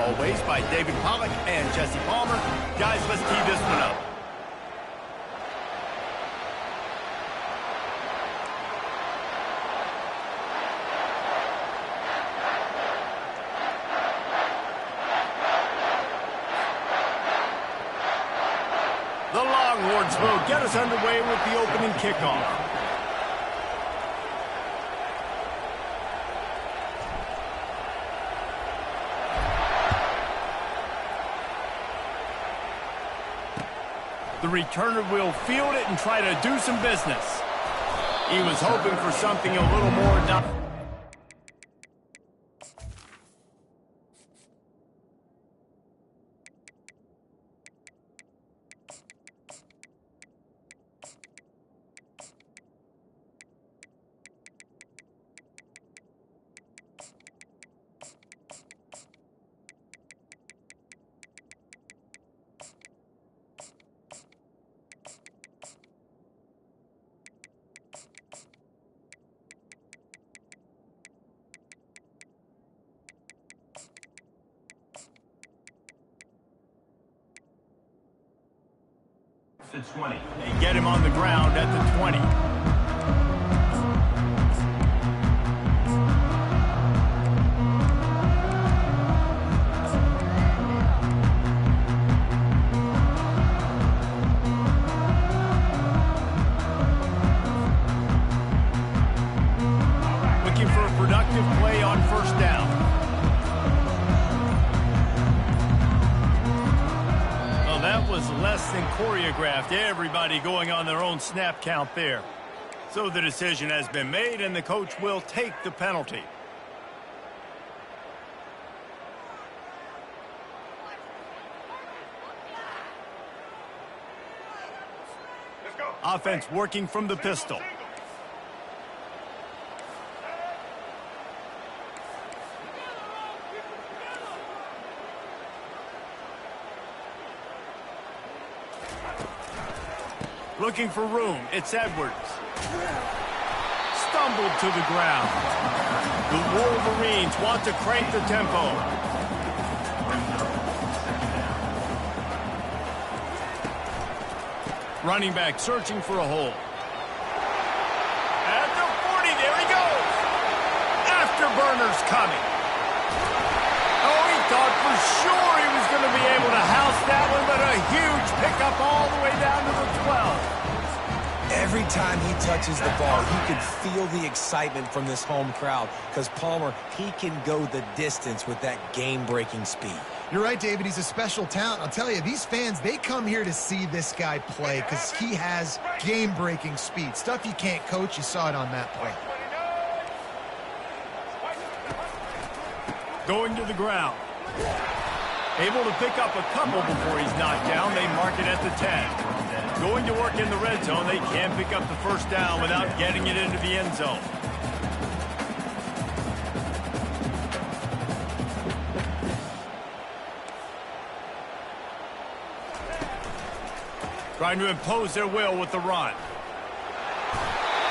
always, by David Pollock and Jesse Palmer. Guys, let's tee this one up. The Longhorns will get us underway with the opening kickoff. The returner will field it and try to do some business. He was hoping for something a little more... To 20. They get him on the ground at the 20. Looking for a productive play on first down. That was less than choreographed. Everybody going on their own snap count there. So the decision has been made, and the coach will take the penalty. Let's go. Offense working from the pistol. Looking for room. It's Edwards. Stumbled to the ground. The Wolverines want to crank the tempo. Running back searching for a hole. At the 40, there he goes. Afterburners coming. Oh, he thought for sure he was going to be able to house that one, but a huge pickup all the way down to the 12. Every time he touches the ball, you can feel the excitement from this home crowd because Palmer, he can go the distance with that game-breaking speed. You're right, David. He's a special talent. I'll tell you, these fans, they come here to see this guy play because he has game-breaking speed. Stuff you can't coach. You saw it on that play. Going to the ground. Able to pick up a couple before he's knocked down. They mark it at the 10. Going to work in the red zone. They can pick up the first down without getting it into the end zone. Trying to impose their will with the run.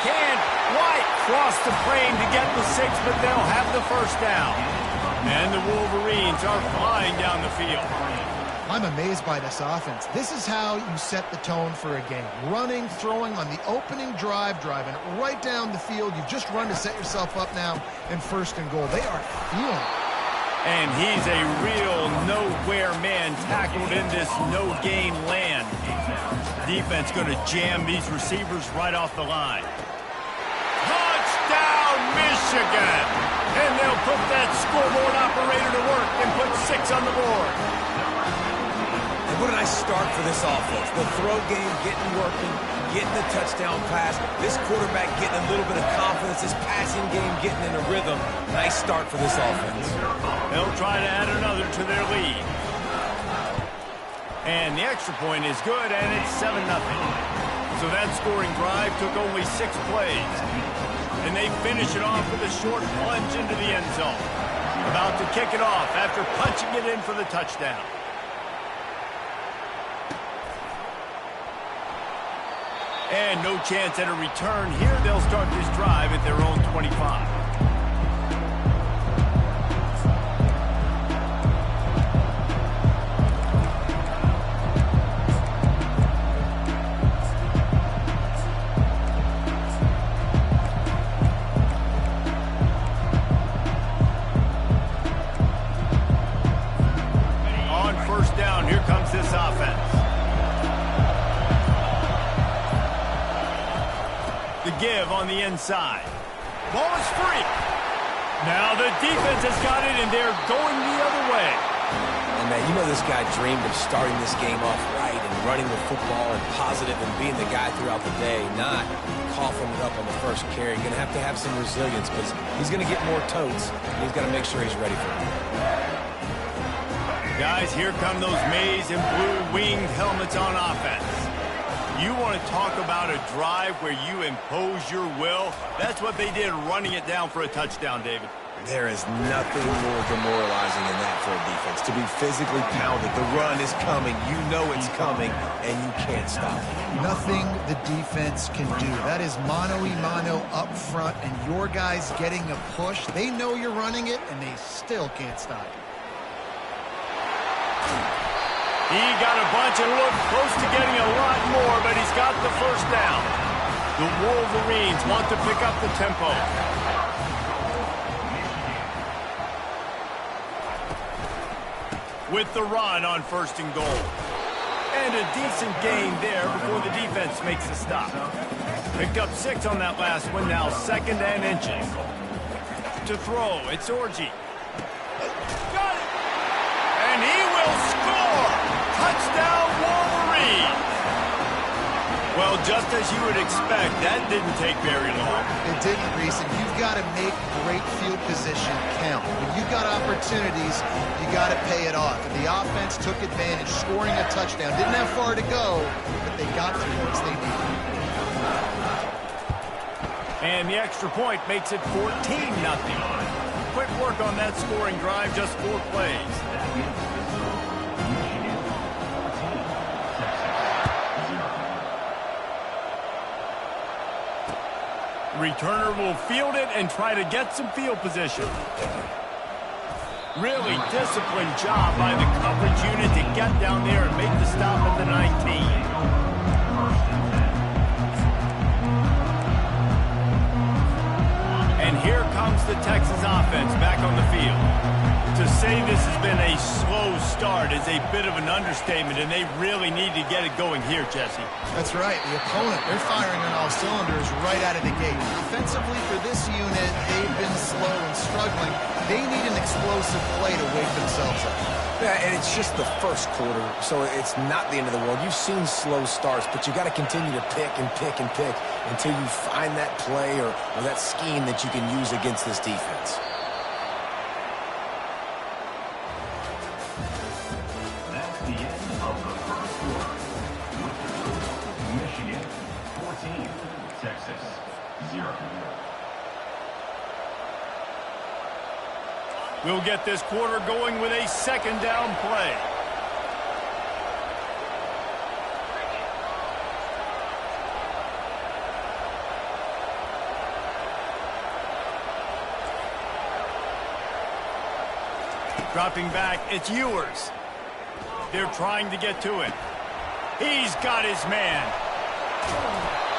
Can't quite cross the frame to get the 6, but they'll have the first down. And the Wolverines are flying down the field. I'm amazed by this offense. This is how you set the tone for a game. Running, throwing on the opening drive, driving right down the field. You've just run to set yourself up now in first and goal. They are feeling it. And he's a real nowhere man tackled in this no-gain land. Defense going to jam these receivers right off the line. Touchdown, Michigan! And they'll put that scoreboard operator to work and put 6 on the board. And what a nice start for this offense. The throw game getting working, getting the touchdown pass. This quarterback getting a little bit of confidence. This passing game getting in a rhythm. Nice start for this offense. They'll try to add another to their lead. And the extra point is good, and it's 7-0. So that scoring drive took only 6 plays. And they finish it off with a short plunge into the end zone. About to kick it off after punching it in for the touchdown. And no chance at a return here. They'll start this drive at their own 25. give on the inside. Ball is free. Now the defense has got it, and they're going the other way. And man, you know this guy dreamed of starting this game off right and running the football and positive and being the guy throughout the day, not coughing it up on the first carry. Going to have some resilience because he's going to get more totes, and he's got to make sure he's ready for it. Guys, here come those maize and blue winged helmets on offense. You want to talk about a drive where you impose your will? That's what they did, running it down for a touchdown, David. There is nothing more demoralizing than that for a defense. To be physically pounded, the run is coming, you know it's coming, and you can't stop it. Nothing the defense can do. That is mano-a-mano up front, and your guys getting a push. They know you're running it, and they still can't stop it. He got a bunch and looked close to getting a lot more, but he's got the first down. The Wolverines want to pick up the tempo. With the run on 1st and goal. And a decent gain there before the defense makes a stop. Picked up 6 on that last one, now 2nd and inches. To throw, it's Orji. Got it! And he will score! Touchdown, Wolverine! Well, just as you would expect, that didn't take very long. It didn't, Reese, and you've got to make great field position count. When you've got opportunities, you got to pay it off. And the offense took advantage, scoring a touchdown. Didn't have far to go, but they got to once they needed. And the extra point makes it 14-0. Quick work on that scoring drive, just 4 plays. Returner will field it and try to get some field position. Really disciplined job by the coverage unit to get down there and make the stop at the 19. And here comes the Texas offense back on the field. To say this has been a slow start is a bit of an understatement, and they really need to get it going here, Jesse. That's right. The opponent, they're firing on all cylinders right out of the gate. Offensively for this unit, they've been slow and struggling. They need an explosive play to wake themselves up. Yeah, and it's just the first quarter, so it's not the end of the world. You've seen slow starts, but you got to continue to pick and pick and pick until you find that play or that scheme that you can use against this defense. That's the end of the first quarter. Michigan 14, Texas 0. We'll get this quarter going with a 2nd down play. Dropping back, it's Ewers. They're trying to get to it. He's got his man.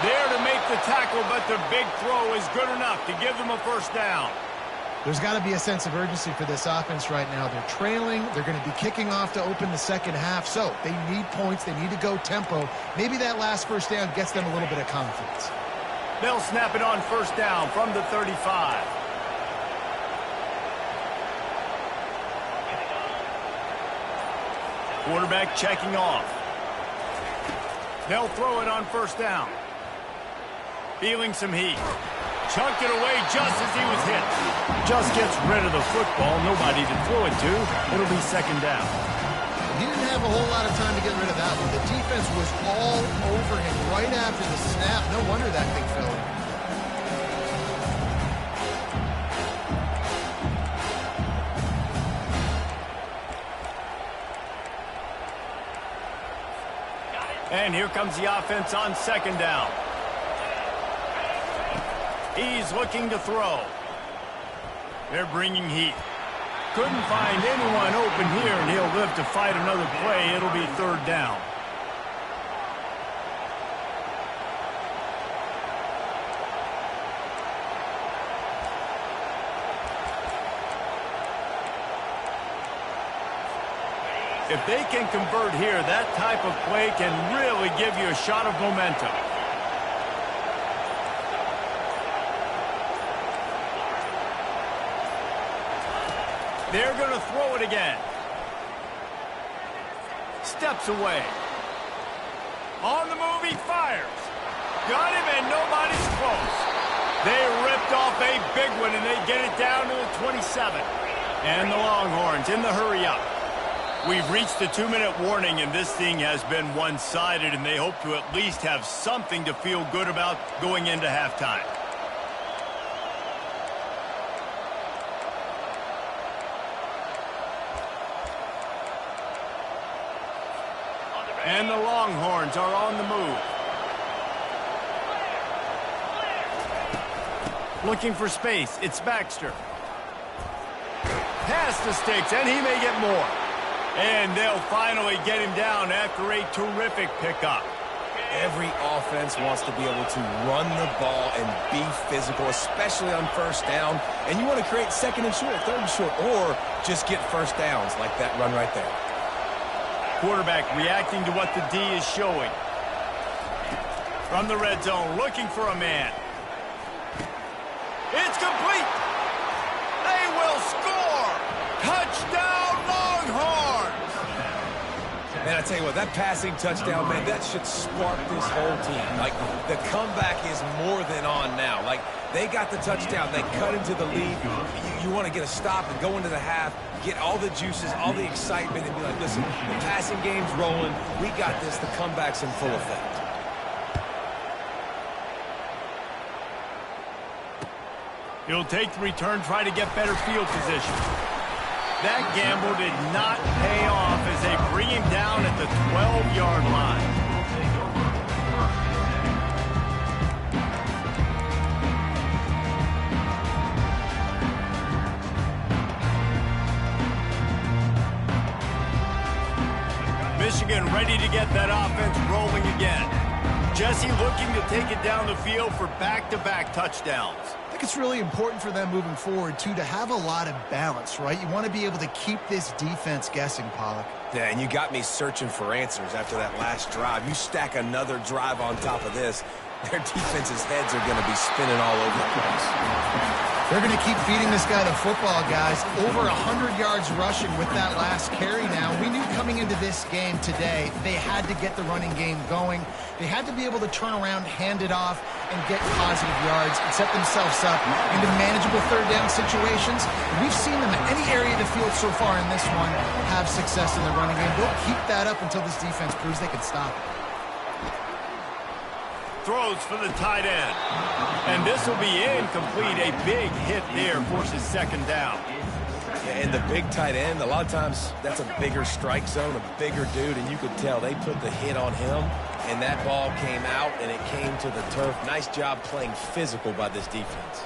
There to make the tackle, but the big throw is good enough to give them a 1st down. There's got to be a sense of urgency for this offense right now. They're trailing. They're going to be kicking off to open the 2nd half. So they need points. They need to go tempo. Maybe that last 1st down gets them a little bit of confidence. They'll snap it on 1st down from the 35. Quarterback checking off. They'll throw it on 1st down. Feeling some heat. Chunked it away just as he was hit. Just gets rid of the football. Nobody to throw it to. It'll be 2nd down. He didn't have a whole lot of time to get rid of that one. The defense was all over him right after the snap. No wonder that thing fell. And here comes the offense on 2nd down. He's looking to throw. They're bringing heat. Couldn't find anyone open here, and he'll live to fight another play. It'll be 3rd down. If they can convert here, that type of play can really give you a shot of momentum. They're going to throw it again. Steps away. On the move, he fires. Got him, and nobody's close. They ripped off a big one, and they get it down to the 27. And the Longhorns in the hurry-up. We've reached the 2-minute warning, and this thing has been one-sided, and they hope to at least have something to feel good about going into halftime. And the Longhorns are on the move. Looking for space. It's Baxter. Past the sticks, and he may get more. And they'll finally get him down after a terrific pickup. Every offense wants to be able to run the ball and be physical, especially on first down. And you want to create second and short, third and short, or just get first downs like that run right there. Quarterback reacting to what the D is showing. From the red zone, looking for a man. It's complete. They will score. Touchdown, Longhorns. Man, I tell you what, that passing touchdown, man, that should spark this whole team. Like, the comeback is more than on now. Like, they got the touchdown. They cut into the lead. You want to get a stop and go into the half, get all the juices, all the excitement, and be like, listen, the passing game's rolling. We got this. The comeback's in full effect. He'll take the return, try to get better field position. That gamble did not pay off as they bring him down at the 12-yard line. Michigan ready to get that offense rolling again. Jesse looking to take it down the field for back-to-back touchdowns. I think it's really important for them moving forward, too, to have a lot of balance, right? You want to be able to keep this defense guessing, Pollock. Yeah, and you got me searching for answers after that last drive. You stack another drive on top of this, their defense's heads are going to be spinning all over the place. They're going to keep feeding this guy the football, guys. Over 100 yards rushing with that last carry now. We knew coming into this game today, they had to get the running game going. They had to be able to turn around, hand it off, and get positive yards and set themselves up into manageable third down situations. We've seen them in any area of the field so far in this one have success in the running game. They'll keep that up until this defense proves they can stop it. Throws for the tight end. And this will be incomplete. A big hit there forces second down. Yeah, and the big tight end, a lot of times that's a bigger strike zone, a bigger dude, and you could tell they put the hit on him, and that ball came out, and it came to the turf. Nice job playing physical by this defense.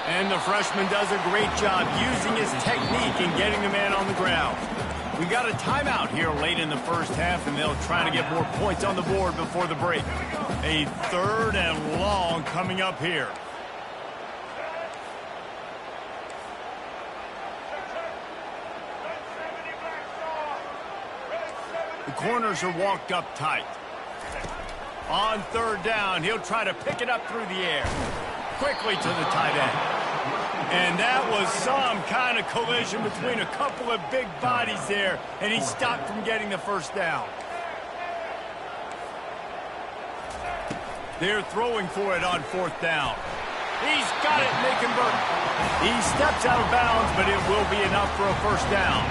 And the freshman does a great job using his technique and getting the man on the ground. We got a timeout here late in the first half, and they'll try to get more points on the board before the break. A third and long coming up here. The corners are walked up tight. On third down, he'll try to pick it up through the air. Quickly to the tight end. And that was some kind of collision between a couple of big bodies there, and he stopped from getting the first down. They're throwing for it on fourth down. He's got it, and they convert. He steps out of bounds, but it will be enough for a first down.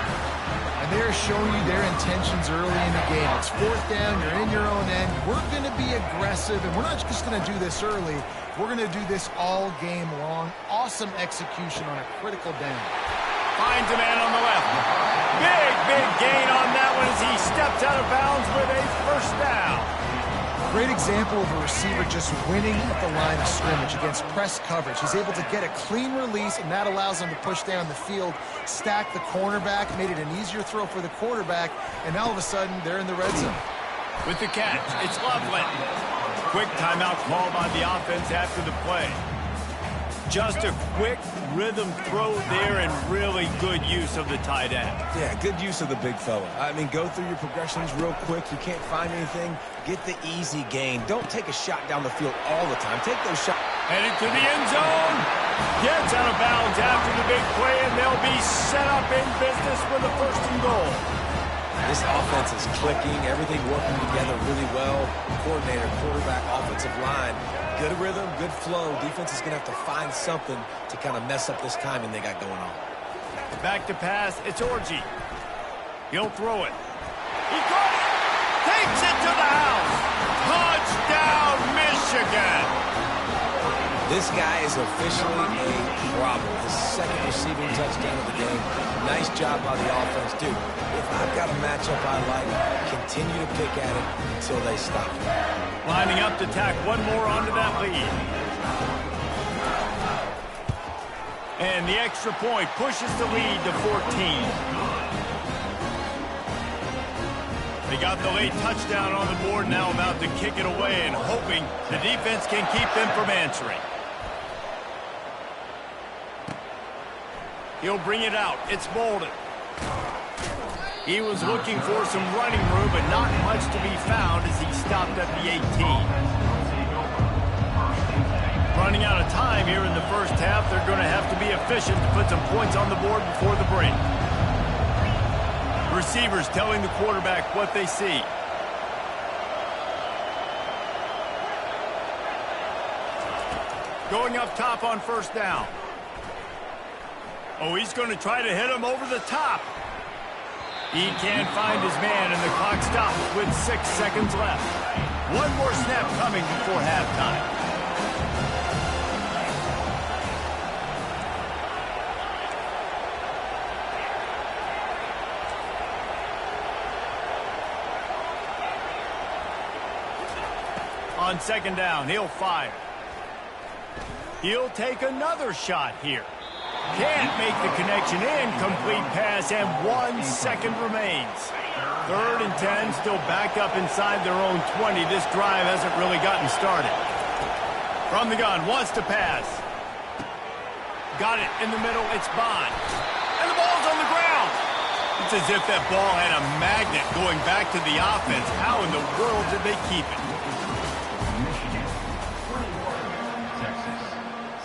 And they're showing you their intentions early in the game. It's fourth down, you're in your own end. We're going to be aggressive, and we're not just going to do this early. We're going to do this all game long. Awesome execution on a critical down. Finds a man on the left. Big gain on that one as he steps out of bounds with a first down. Great example of a receiver just winning at the line of scrimmage against press coverage. He's able to get a clean release, and that allows him to push down the field, stack the cornerback, made it an easier throw for the quarterback, and all of a sudden, they're in the red zone. With the catch, it's Loveland. Quick timeout call by the offense after the play. Just a quick rhythm throw there and really good use of the tight end. Yeah, good use of the big fella. I mean, go through your progressions real quick. You can't find anything. Get the easy gain. Don't take a shot down the field all the time. Take those shots. Headed to the end zone. Gets out of bounds after the big play, and they'll be set up in business with a 1st and goal. This offense is clicking, everything working together really well. Coordinator, quarterback, offensive line, good rhythm, good flow. Defense is going to have to find something to kind of mess up this timing they got going on. Back to pass, it's Orji. He'll throw it. He caught it! Takes it to the house! Touchdown, Michigan! This guy is officially a problem. His 2nd receiving touchdown of the game. Nice job by the offense. Dude, if I've got a matchup I like, continue to pick at it until they stop. Lining up to tack one more onto that lead. And the extra point pushes the lead to 14. They got the late touchdown on the board, now about to kick it away and hoping the defense can keep them from answering. He'll bring it out. It's Bolden. He was looking for some running room, but not much to be found as he stopped at the 18. Running out of time here in the first half. They're going to have to be efficient to put some points on the board before the break. Receivers telling the quarterback what they see. Going up top on 1st down. Oh, he's going to try to hit him over the top. He can't find his man, and the clock stops with 6 seconds left. One more snap coming before halftime. On 2nd down, he'll fire. He'll take another shot here. Can't make the connection. Incomplete pass, and 1 second remains. 3rd and 10, still backed up inside their own 20. This drive hasn't really gotten started. From the gun, wants to pass. Got it in the middle, it's Bond. And the ball's on the ground. It's as if that ball had a magnet going back to the offense. How in the world did they keep it?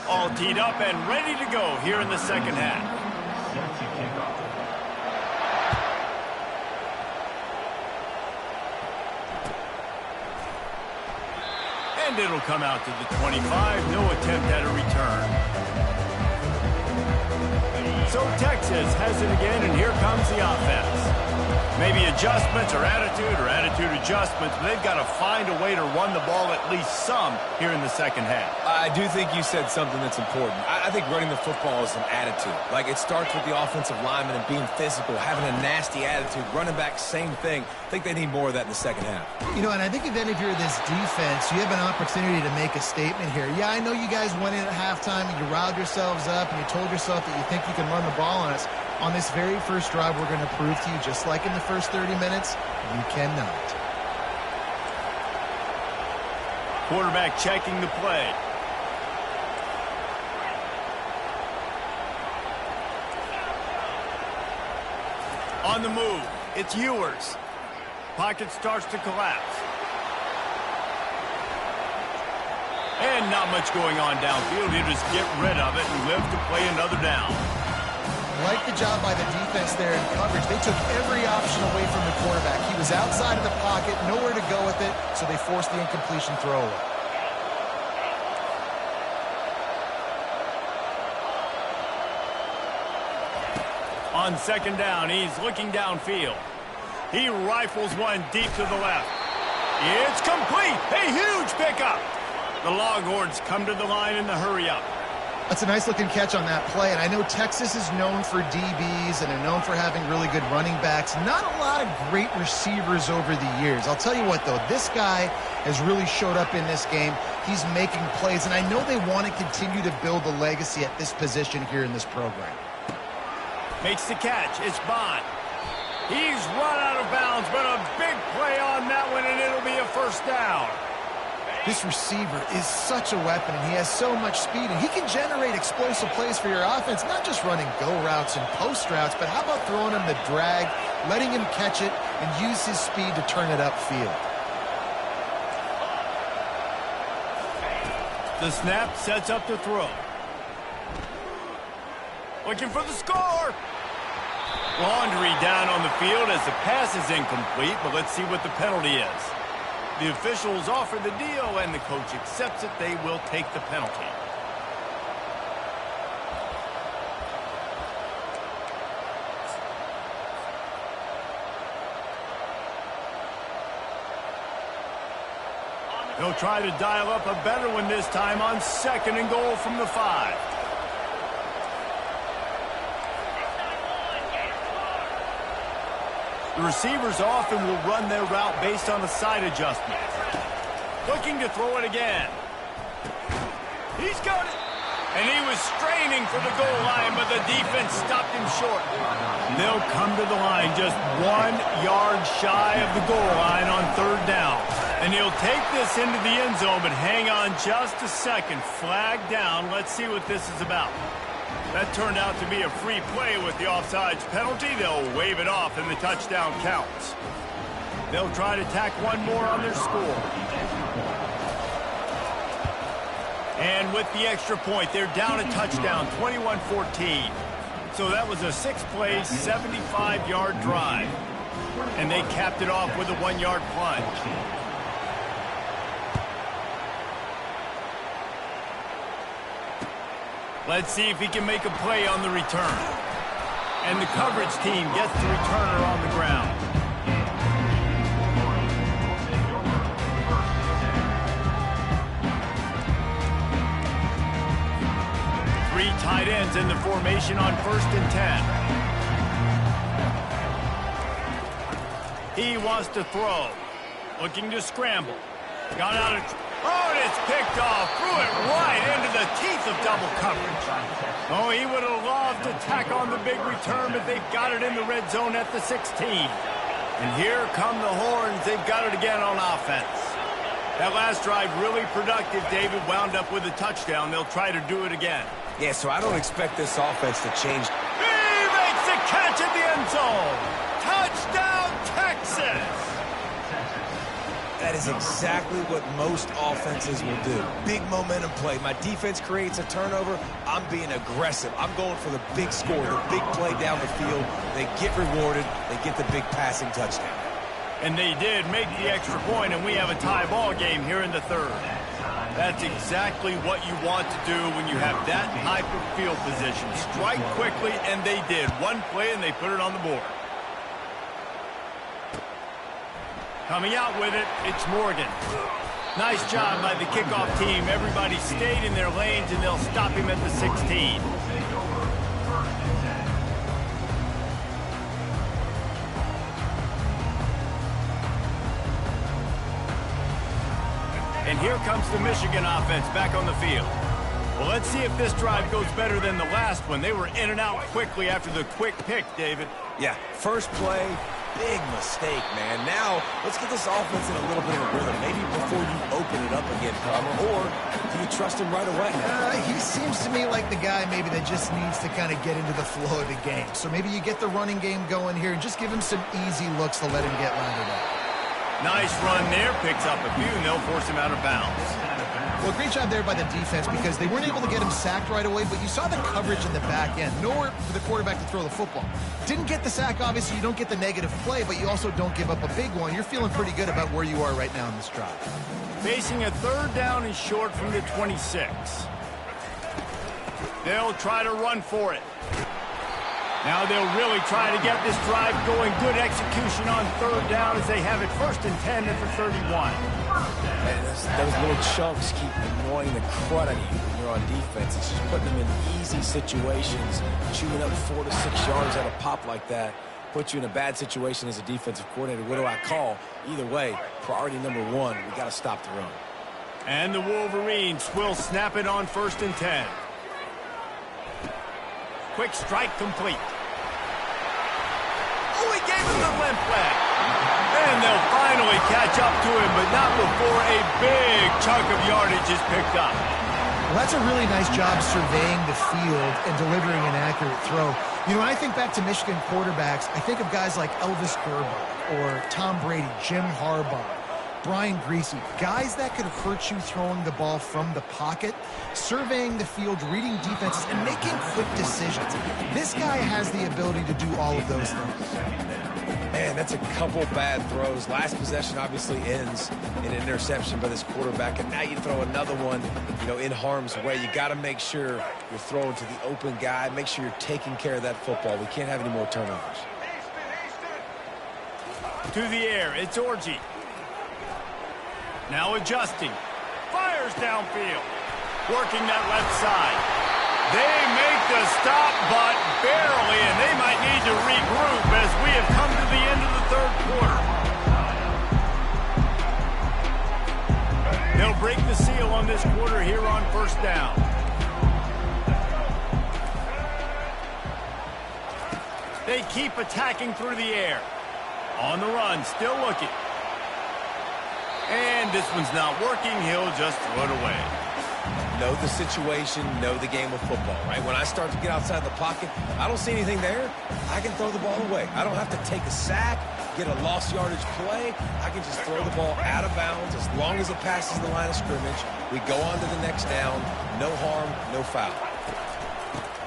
All teed up and ready to go here in the 2nd half. And it'll come out to the 25. No attempt at a return. So Texas has it again, and here comes the offense. Maybe adjustments or attitude adjustments, but they've got to find a way to run the ball at least some here in the 2nd half. I do think you said something that's important. I think running the football is an attitude. Like, it starts with the offensive lineman and being physical, having a nasty attitude. Running back, same thing. I think they need more of that in the 2nd half. You know, and I think if any of you are this defense, you have an opportunity to make a statement here. Yeah, I know you guys went in at halftime and you riled yourselves up and you told yourself that you think you can run the ball on us. On this very first drive, we're going to prove to you, just like in the first 30 minutes, you cannot. Quarterback checking the play. On the move, it's Ewers. Pocket starts to collapse. And not much going on downfield. He'll just get rid of it and live to play another down. Like the job by the defense there in coverage. They took every option away from the quarterback. He was outside of the pocket, nowhere to go with it, so they forced the incompletion throw away. On 2nd down, he's looking downfield. He rifles one deep to the left. It's complete. A huge pickup. The Longhorns come to the line in the hurry-up. That's a nice-looking catch on that play, and I know Texas is known for DBs and are known for having really good running backs. Not a lot of great receivers over the years. I'll tell you what, though, this guy has really showed up in this game. He's making plays, and I know they want to continue to build a legacy at this position here in this program. Makes the catch. It's Bond. He's run out of bounds, but a big play on that one, and it'll be a 1st down. This receiver is such a weapon, and he has so much speed, and he can generate explosive plays for your offense, not just running go routes and post routes, but how about throwing him the drag, letting him catch it, and use his speed to turn it upfield. The snap sets up the throw. Looking for the score. Laundry down on the field as the pass is incomplete, but let's see what the penalty is. The officials offer the deal, and the coach accepts it. They will take the penalty. They'll try to dial up a better one this time on 2nd and goal from the 5. The receivers often will run their route based on a side adjustment. Looking to throw it again. He's got it. And he was straining for the goal line, but the defense stopped him short. They'll come to the line just 1 yard shy of the goal line on 3rd down. And he'll take this into the end zone, but hang on just a second. Flag down. Let's see what this is about. That turned out to be a free play with the offsides penalty. They'll wave it off, and the touchdown counts. They'll try to tack one more on their score. And with the extra point, they're down a touchdown, 21-14. So that was a 6-play, 75-yard drive. And they capped it off with a 1-yard plunge. Let's see if he can make a play on the return. And the coverage team gets the returner on the ground. Three tight ends in the formation on 1st and 10. He wants to throw. Looking to scramble. Got out of... Oh, and it's picked off. Threw it right into the teeth of double coverage. Oh, he would have loved to tack on the big return, but they've got it in the red zone at the 16. And here come the horns. They've got it again on offense. That last drive really productive. David wound up with a touchdown. They'll try to do it again. Yeah, so I don't expect this offense to change. He makes the catch in the end zone. Touchdown, Texas. That is exactly what most offenses will do. Big momentum play. My defense creates a turnover. I'm being aggressive. I'm going for the big score, the big play down the field. They get rewarded. They get the big passing touchdown. And they did make the extra point, and we have a tie ball game here in the 3rd. That's exactly what you want to do when you have that type of field position. Strike quickly, and they did. One play, and they put it on the board. Coming out with it, it's Morgan. Nice job by the kickoff team. Everybody stayed in their lanes, and they'll stop him at the 16. And here comes the Michigan offense back on the field. Well, let's see if this drive goes better than the last one. They were in and out quickly after the quick pick, David. Yeah, first play, big mistake, man. Now, let's get this offense in a little bit of a rhythm. Maybe before you open it up again, Palmer, or do you trust him right away? He seems to me like the guy maybe that just needs to kind of get into the flow of the game. So maybe you get the running game going here and just give him some easy looks to let him get rounded up. Nice run there, picks up a few, and they'll force him out of bounds. Well, great job there by the defense because they weren't able to get him sacked right away, but you saw the coverage in the back end. Nowhere for the quarterback to throw the football. Didn't get the sack, obviously. You don't get the negative play, but you also don't give up a big one. You're feeling pretty good about where you are right now in this drive. Facing a 3rd down and short from the 26. They'll try to run for it. Now they'll really try to get this drive going. Good execution on 3rd down as they have it 1st and 10 at the 31. And those little chunks keep annoying the crud out of you when you're on defense. It's just putting them in easy situations. Chewing up 4 to 6 yards at a pop like that puts you in a bad situation as a defensive coordinator. What do I call? Either way, priority number 1, we got to stop the run. And the Wolverines will snap it on 1st and 10. Quick strike complete. Oh, he gave him the limp leg. And they'll finally catch up to him, but not before a big chunk of yardage is picked up. Well, that's a really nice job surveying the field and delivering an accurate throw. You know, when I think back to Michigan quarterbacks, I think of guys like Elvis Grbac or Tom Brady, Jim Harbaugh. Brian Greasy, guys that could hurt you throwing the ball from the pocket, surveying the field, reading defenses, and making quick decisions. This guy has the ability to do all of those things. Man, that's a couple bad throws. Last possession obviously ends in an interception by this quarterback, and now you throw another one, in harm's way. You got to make sure you're throwing to the open guy. Make sure you're taking care of that football. We can't have any more turnovers. To the air, it's Orji. Now adjusting. Fires downfield. Working that left side. They make the stop, but barely, and they might need to regroup as we have come to the end of the third quarter. They'll break the seal on this quarter here on first down. They keep attacking through the air. On the run, still looking. And this one's not working. He'll just throw it away. Know the situation, know the game of football, right? When I start to get outside the pocket, I don't see anything there, I can throw the ball away. I don't have to take a sack, get a lost yardage play. I can just throw the ball out of bounds as long as it passes the line of scrimmage. We go on to the next down. No harm, no foul.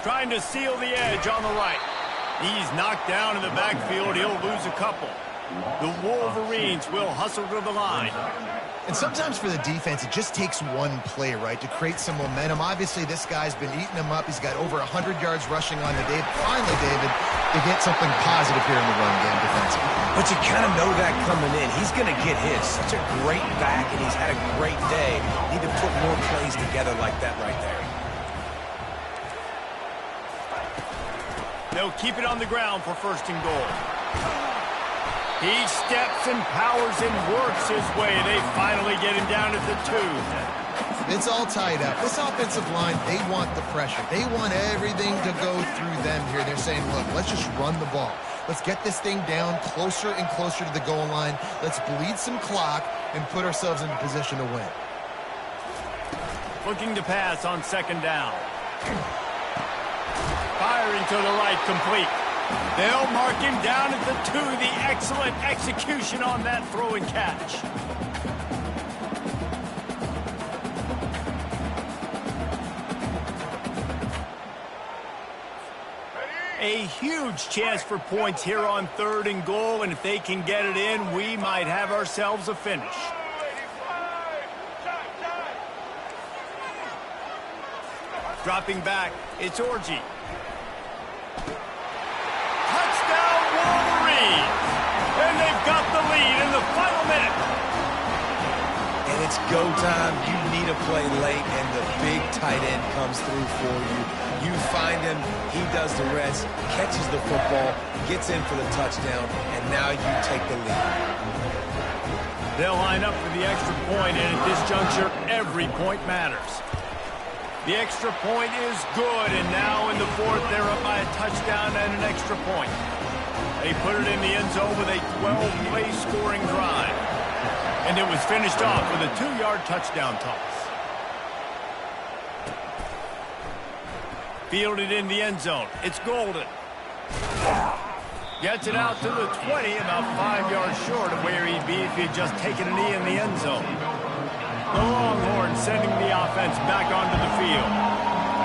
Trying to seal the edge on the right. He's knocked down in the backfield. He'll lose a couple. The Wolverines will hustle to the line. And sometimes for the defense, it just takes one play, right, to create some momentum. Obviously, this guy's been eating them up. He's got over 100 yards rushing on the day. Finally, David, to get something positive here in the run game defensively. But you kind of know that coming in. He's going to get his. Such a great back, and he's had a great day. Need to put more plays together like that right there. They'll keep it on the ground for first and goal. He steps and powers and works his way. They finally get him down at the 2. It's all tied up. This offensive line, they want the pressure. They want everything to go through them here. They're saying, look, let's just run the ball. Let's get this thing down closer and closer to the goal line. Let's bleed some clock and put ourselves in a position to win. Looking to pass on second down. Firing to the right, complete. They'll mark him down at the 2. The excellent execution on that throw and catch. A huge chance for points here on third and goal, and if they can get it in, we might have ourselves a finish. Dropping back, it's Orji. Touchdown Wolverines! And they've got the lead in the final minute. And it's go time. You need a play late, and the big tight end comes through for you. You find him, he does the rest, catches the football, gets in for the touchdown, and now you take the lead. They'll line up for the extra point, and at this juncture, every point matters. The extra point is good, and now in the fourth, they're up by a touchdown and an extra point. They put it in the end zone with a 12-play scoring drive. And it was finished off with a 2-yard touchdown toss. Fielded in the end zone. It's Golden. Gets it out to the 20, about 5 yards short of where he'd be if he had just taken a knee in the end zone. The Longhorns sending the offense back onto the field.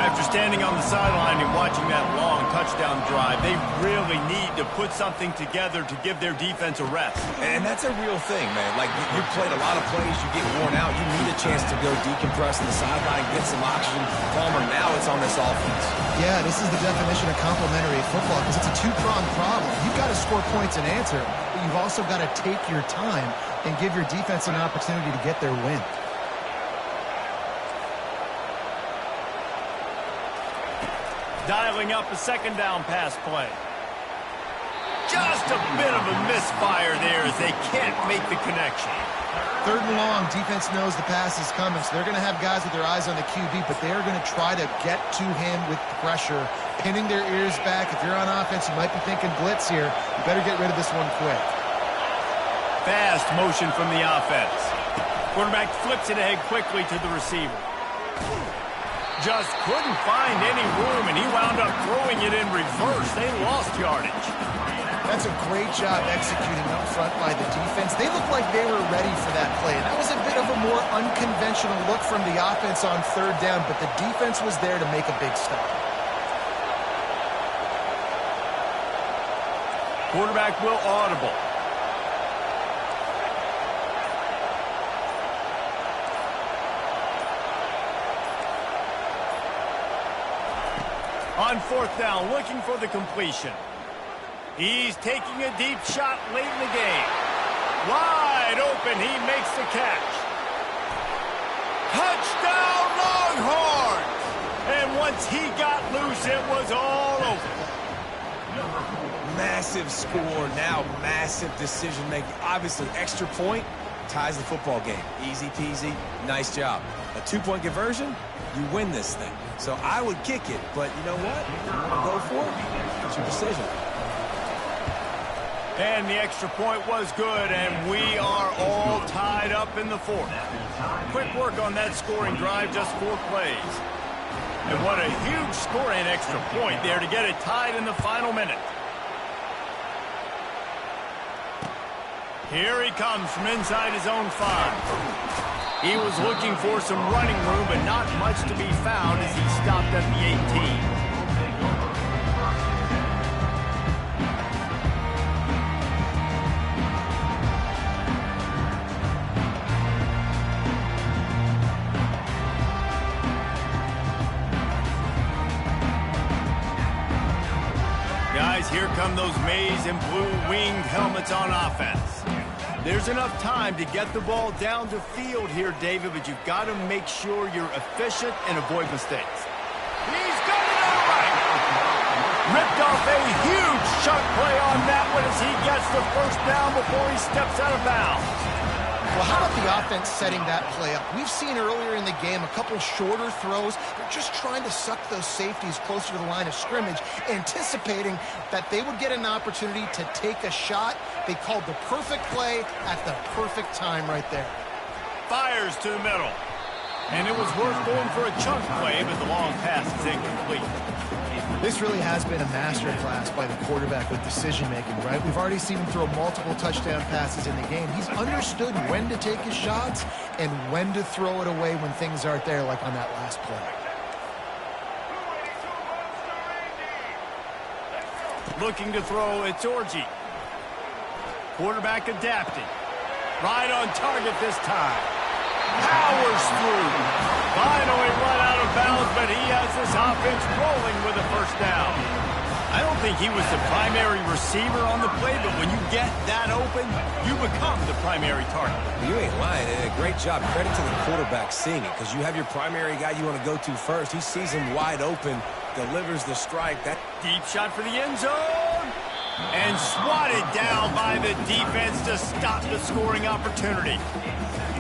After standing on the sideline and watching that long touchdown drive, they really need to put something together to give their defense a rest. And that's a real thing, man. Like, you played a lot of plays, you get worn out, you need a chance to go decompress on the sideline, get some oxygen. Palmer, now it's on this offense. Yeah, this is the definition of complementary football because it's a two-pronged problem. You've got to score points and answer, but you've also got to take your time and give your defense an opportunity to get their win. Dialing up a second down pass play. Just a bit of a misfire there as they can't make the connection. Third and long, defense knows the pass is coming, so they're going to have guys with their eyes on the QB, but they're going to try to get to him with pressure, pinning their ears back. If you're on offense, you might be thinking blitz here. You better get rid of this one quick. Fast motion from the offense. Quarterback flips it ahead quickly to the receiver. Just couldn't find any room, and he wound up throwing it in reverse. They lost yardage. That's a great job executing up front by the defense. They looked like they were ready for that play. And that was a bit of a more unconventional look from the offense on third down, but the defense was there to make a big stop. Quarterback will audible. On fourth down, looking for the completion. He's taking a deep shot late in the game. Wide open, he makes the catch. Touchdown, Longhorns! And once he got loose, it was all over. Massive score, now massive decision-making. Obviously, extra point ties the football game. Easy peasy, nice job. A 2-point conversion, you win this thing. So I would kick it, but you know what? You want to go for it? It's your decision. And the extra point was good, and we are all tied up in the fourth. Quick work on that scoring drive, just 4 plays. And what a huge score and extra point there to get it tied in the final minute. Here he comes from inside his own 5. He was looking for some running room, but not much to be found as he stopped at the 18. Guys, here come those maize and blue winged helmets on offense. There's enough time to get the ball down the field here, David, but you've got to make sure you're efficient and avoid mistakes. He's got it all right. Ripped off a huge chunk play on that one as he gets the first down before he steps out of bounds. Well, how about the offense setting that play up? We've seen earlier in the game a couple shorter throws. They're just trying to suck those safeties closer to the line of scrimmage, anticipating that they would get an opportunity to take a shot. They called the perfect play at the perfect time right there. Fires to the middle. And it was worth going for a chunk play, but the long pass is incomplete. This really has been a masterclass by the quarterback with decision-making, right? We've already seen him throw multiple touchdown passes in the game. He's understood when to take his shots and when to throw it away when things aren't there, like on that last play. Looking to throw, it's Orji. Quarterback adapting. Right on target this time. Powers through. Finally run out of bounds, but he has this offense rolling with a first down. I don't think he was the primary receiver on the play, but when you get that open, you become the primary target. You ain't lying. A great job. Credit to the quarterback seeing it, because you have your primary guy you want to go to first. He sees him wide open, delivers the strike. That deep shot for the end zone. And swatted down by the defense to stop the scoring opportunity.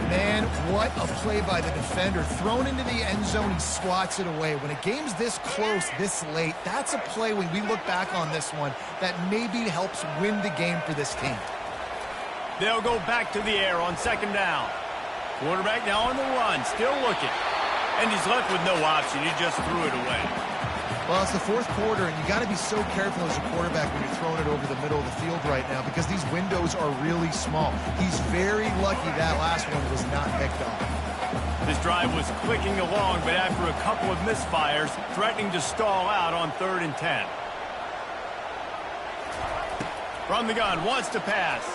Man, what a play by the defender. Thrown into the end zone, he swats it away. When a game's this close, this late, that's a play when we look back on this one that maybe helps win the game for this team. They'll go back to the air on second down. Quarterback now on the run, still looking. And he's left with no option. He just threw it away. Well, it's the fourth quarter, and you got to be so careful as a quarterback when you're throwing it over the middle of the field right now because these windows are really small. He's very lucky that last one was not picked off. This drive was clicking along, but after a couple of misfires, threatening to stall out on 3rd and 10. From the gun, wants to pass.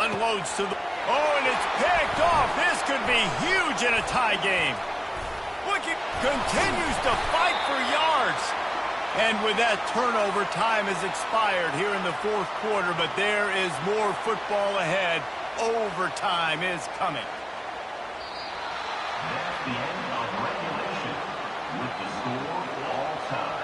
Unloads to the... Oh, and it's picked off. This could be huge in a tie game. Looking, continues to fight for yards. And with that turnover, time has expired here in the fourth quarter, but there is more football ahead. Overtime is coming. That's the end of regulation with the score all time.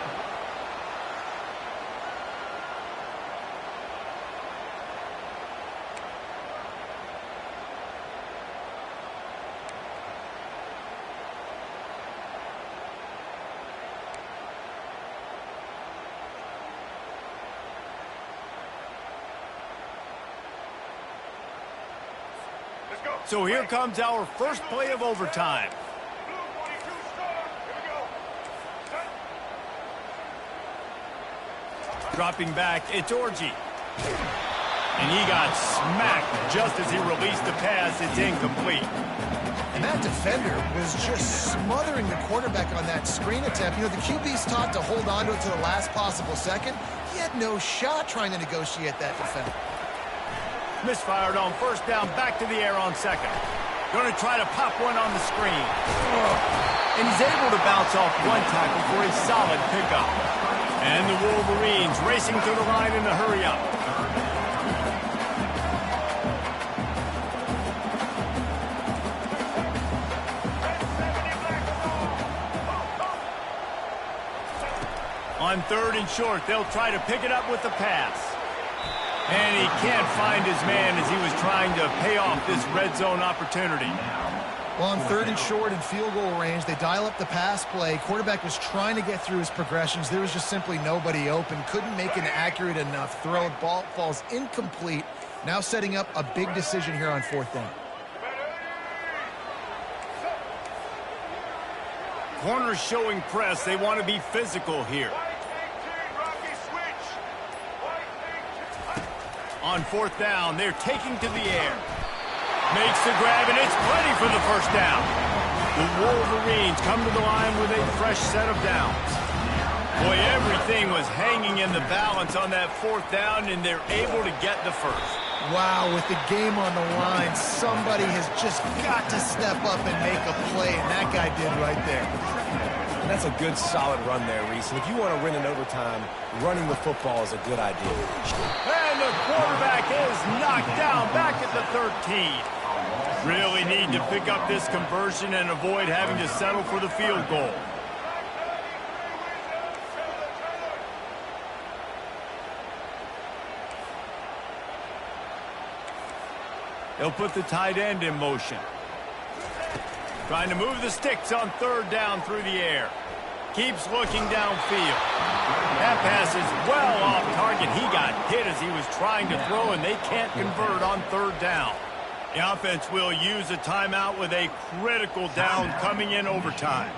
So here comes our first play of overtime. Dropping back, it's Orji. And he got smacked just as he released the pass. It's incomplete. And that defender was just smothering the quarterback on that screen attempt. You know, the QB's taught to hold on to it to the last possible second. He had no shot trying to negotiate that defender. Misfired on first down, back to the air on second. Going to try to pop one on the screen. And he's able to bounce off one tackle for a solid pickup. And the Wolverines racing to the line in a hurry-up. On third and short, they'll try to pick it up with the pass. And he can't find his man as he was trying to pay off this red zone opportunity. Well, on third and short and field goal range, they dial up the pass play. Quarterback was trying to get through his progressions. There was just simply nobody open. Couldn't make an accurate enough throw. Ball falls incomplete. Now setting up a big decision here on fourth down. Corners showing press. They want to be physical here. On fourth down, they're taking to the air. Makes the grab, and it's plenty for the first down. The Wolverines come to the line with a fresh set of downs. Boy, everything was hanging in the balance on that fourth down, and they're able to get the first. Wow, with the game on the line, somebody has just got to step up and make a play, and that guy did right there. And that's a good, solid run there, Reese. And if you want to win in overtime, running the football is a good idea. And the quarterback is knocked down back at the 13. Really need to pick up this conversion and avoid having to settle for the field goal. They'll put the tight end in motion. Trying to move the sticks on third down through the air. Keeps looking downfield. That pass is well off target. He got hit as he was trying to throw, and they can't convert on third down. The offense will use a timeout with a critical down coming in overtime.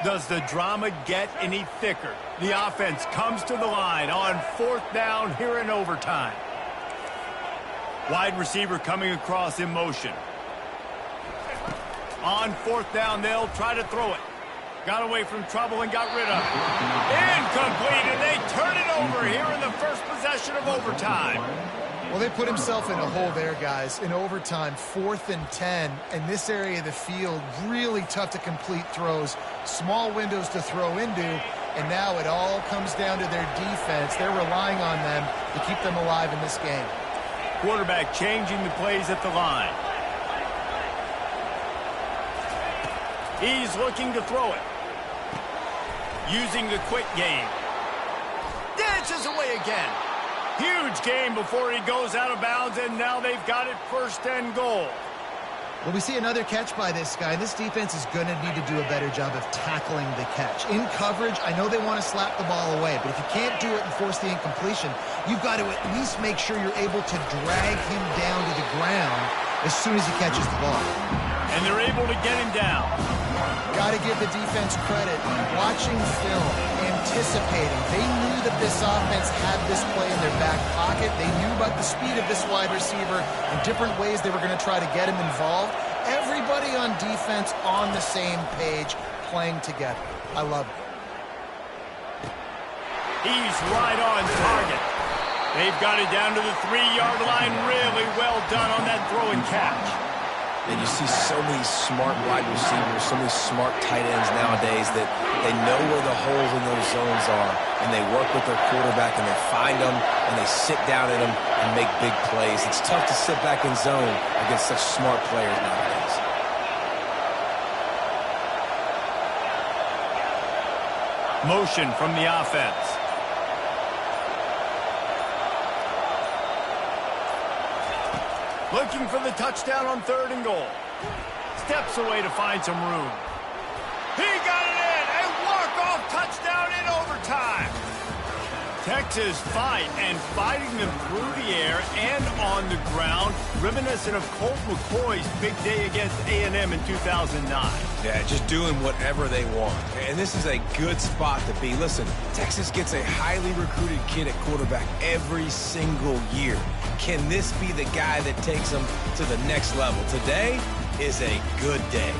Does the drama get any thicker? The offense comes to the line on fourth down here in overtime. Wide receiver coming across in motion. On fourth down, they'll try to throw it. Got away from trouble and got rid of it. Incomplete, and they turn it over here in the first possession of overtime. Well, they put himself in a hole there, guys. In overtime, 4th and 10, and this area of the field, really tough to complete throws. Small windows to throw into, and now it all comes down to their defense. They're relying on them to keep them alive in this game. Quarterback changing the plays at the line. He's looking to throw it. Using the quick game. Dances away again. Huge game before he goes out of bounds, and now they've got it 1st and goal. Well, we see another catch by this guy. This defense is going to need to do a better job of tackling the catch. In coverage, I know they want to slap the ball away, but if you can't do it and force the incompletion, you've got to at least make sure you're able to drag him down to the ground as soon as he catches the ball. And they're able to get him down. Got to give the defense credit. Watching film, anticipating. They knew that this offense had this play in their back pocket. They knew about the speed of this wide receiver and different ways they were going to try to get him involved. Everybody on defense on the same page, playing together. I love it. He's right on target. They've got it down to the 3-yard line. Really well done on that throw and catch. And you see so many smart wide receivers, so many smart tight ends nowadays that they know where the holes in those zones are, and they work with their quarterback, and they find them, and they sit down in them and make big plays. It's tough to sit back in zone against such smart players nowadays. Motion from the offense. Looking for the touchdown on 3rd and goal. Steps away to find some room. He got it in! A walk-off touchdown in overtime! Texas fighting them through the air and on the ground, reminiscent of Colt McCoy's big day against A&M in 2009. Yeah, just doing whatever they want. And this is a good spot to be. Listen, Texas gets a highly recruited kid at quarterback every single year. Can this be the guy that takes them to the next level? Today is a good day.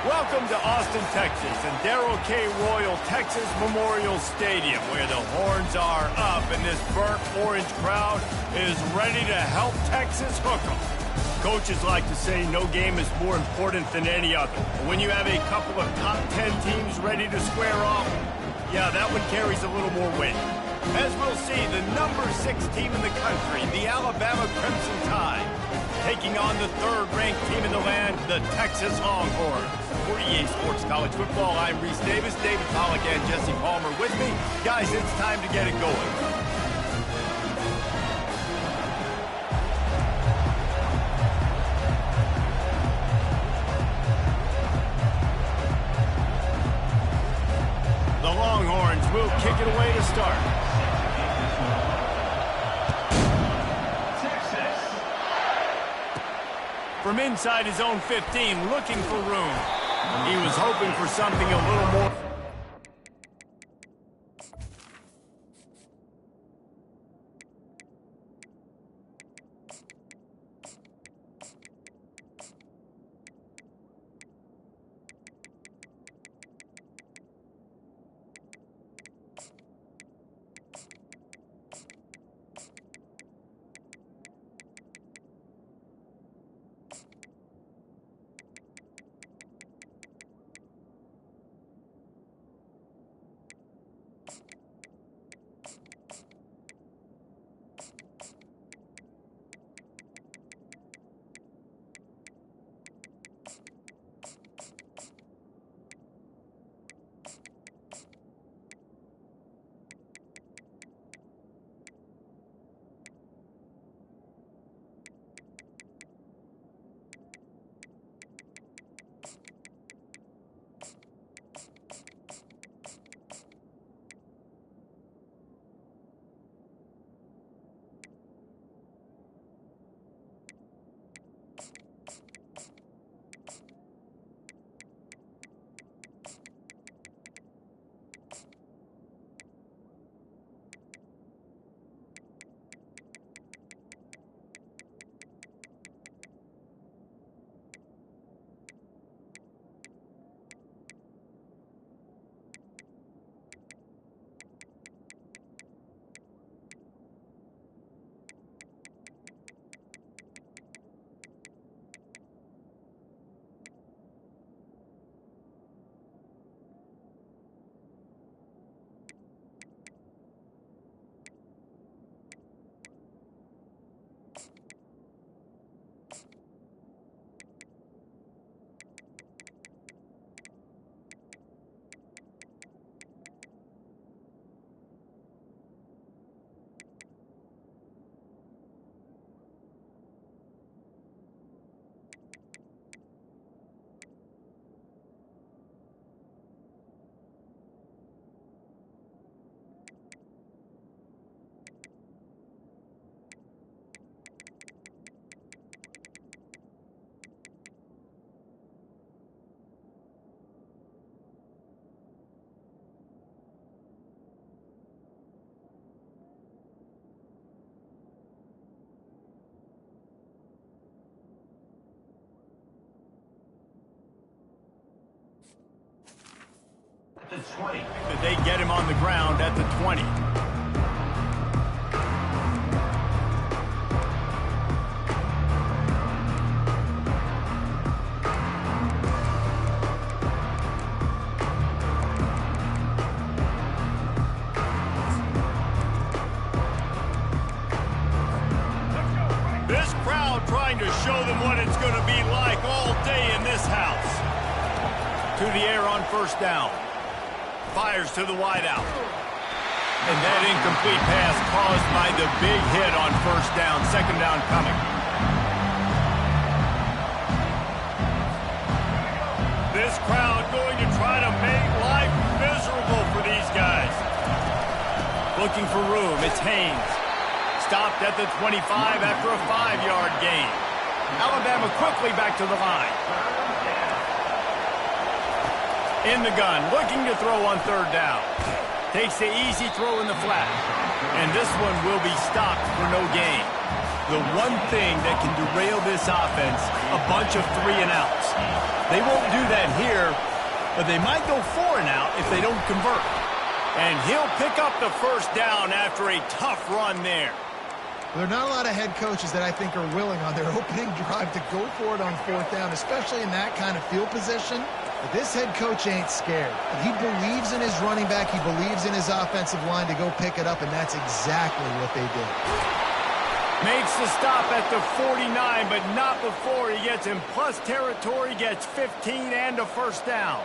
Welcome to Austin, Texas, and Darrell K. Royal Texas Memorial Stadium, where the horns are up and this burnt orange crowd is ready to help Texas hook 'em. Coaches like to say no game is more important than any other. But when you have a couple of top 10 teams ready to square off, yeah, that one carries a little more weight. As we'll see, the number 6 team in the country, the Alabama Crimson Tide, taking on the third-ranked team in the land, the Texas Longhorns. For EA Sports College Football, I'm Reese Davis, David Pollack, and Jesse Palmer with me. Guys, it's time to get it going. The Longhorns will kick it away to start. From inside his own 15, looking for room. He was hoping for something a little more. 20. That they get him on the ground at the 20. This crowd trying to show them what it's going to be like all day in this house. To the air on first down. Fires to the wideout. And that incomplete pass caused by the big hit on first down. Second down coming. This crowd going to try to make life miserable for these guys. Looking for room. It's Haynes. Stopped at the 25 after a 5-yard gain. Alabama quickly back to the line. In the gun, looking to throw on third down. Takes the easy throw in the flat. And this one will be stopped for no gain. The one thing that can derail this offense, a bunch of 3-and-outs. They won't do that here, but they might go 4-and-out if they don't convert. And he'll pick up the first down after a tough run there. There are not a lot of head coaches that I think are willing on their opening drive to go for it on fourth down, especially in that kind of field position. But this head coach ain't scared. He believes in his running back. He believes in his offensive line to go pick it up, and that's exactly what they did. Makes the stop at the 49, but not before he gets in plus territory, gets 15 and a first down.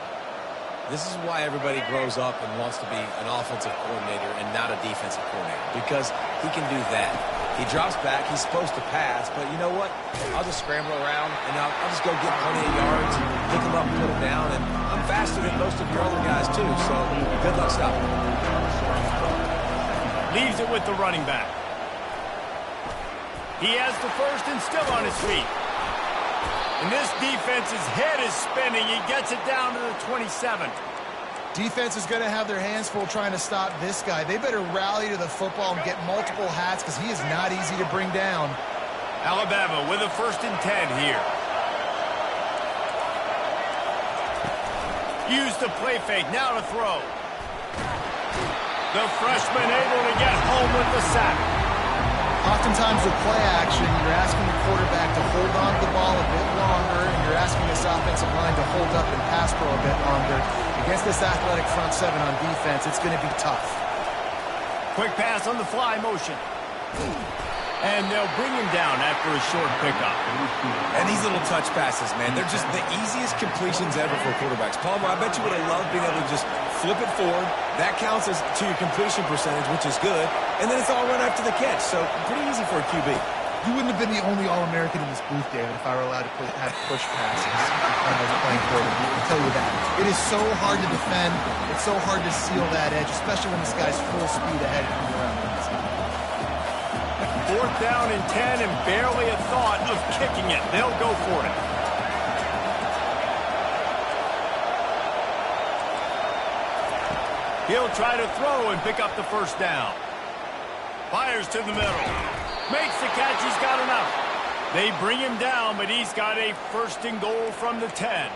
This is why everybody grows up and wants to be an offensive coordinator and not a defensive coordinator, because he can do that. He drops back. He's supposed to pass, but you know what? I'll just scramble around, and I'll just go get plenty of yards, pick him up, put him down, and I'm faster than most of your other guys, too, so good luck stopping him. Leaves it with the running back. He has the first and still on his feet. And this defense's head is spinning. He gets it down to the 27. Defense is going to have their hands full trying to stop this guy. They better rally to the football and get multiple hats because he is not easy to bring down. Alabama with a first and 10 here. Use the play fake. Now to throw. The freshman able to get home with the sack. Oftentimes with play action, you're asking the quarterback to hold on to the ball a bit longer, and you're asking this offensive line to hold up and pass pro a bit longer. Against this athletic front seven on defense, it's going to be tough. Quick pass on the fly motion. And they'll bring him down after a short pickup. And these little touch passes, man, they're just the easiest completions ever for quarterbacks. Palmer, I bet you would have loved being able to just flip it forward. That counts as to your completion percentage, which is good. And then it's all run after the catch, so pretty easy for a QB. You wouldn't have been the only All-American in this booth, David, if I were allowed to have push passes when I was playing quarterback. I'll tell you that. It is so hard to defend. It's so hard to seal that edge, especially when this guy's full speed ahead coming around. Fourth down and 10 and barely a thought of kicking it. They'll go for it. He'll try to throw and pick up the first down. Fires to the middle. Makes the catch. He's got enough. They bring him down, but he's got a first and goal from the 10.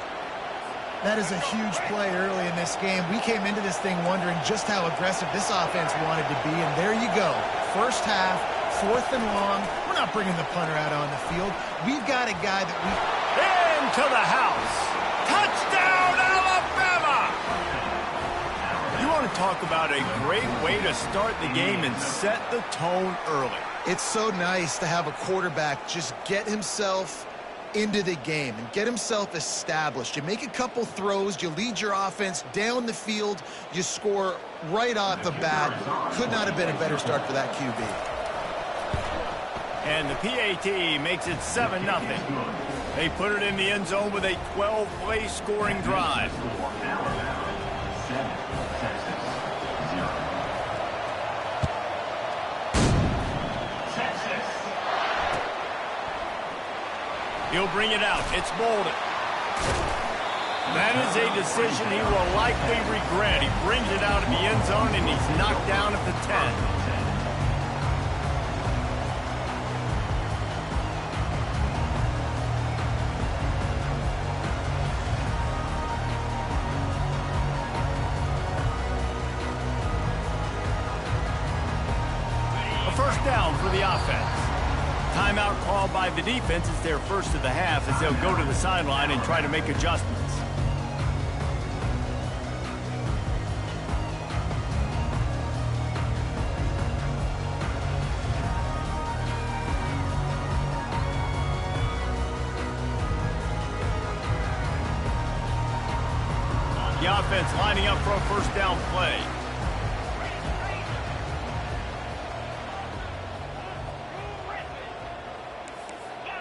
That is a huge play early in this game. We came into this thing wondering just how aggressive this offense wanted to be, and there you go. First half, fourth and long. We're not bringing the punter out on the field. We've got a guy that we... Into the house. Touchdown, Alabama! You want to talk about a great way to start the game and set the tone early. It's so nice to have a quarterback just get himself into the game and get himself established. You make a couple throws, you lead your offense down the field, you score right off the bat. Could not have been a better start for that QB. And the PAT makes it 7-0. They put it in the end zone with a 12-play scoring drive. He'll bring it out. It's Bolden. That is a decision he will likely regret. He brings it out of the end zone, and he's knocked down at the 10. first down for the offense. Timeout called by the defense is their first of the half as they'll go to the sideline and try to make adjustments. The offense lining up for a first down play.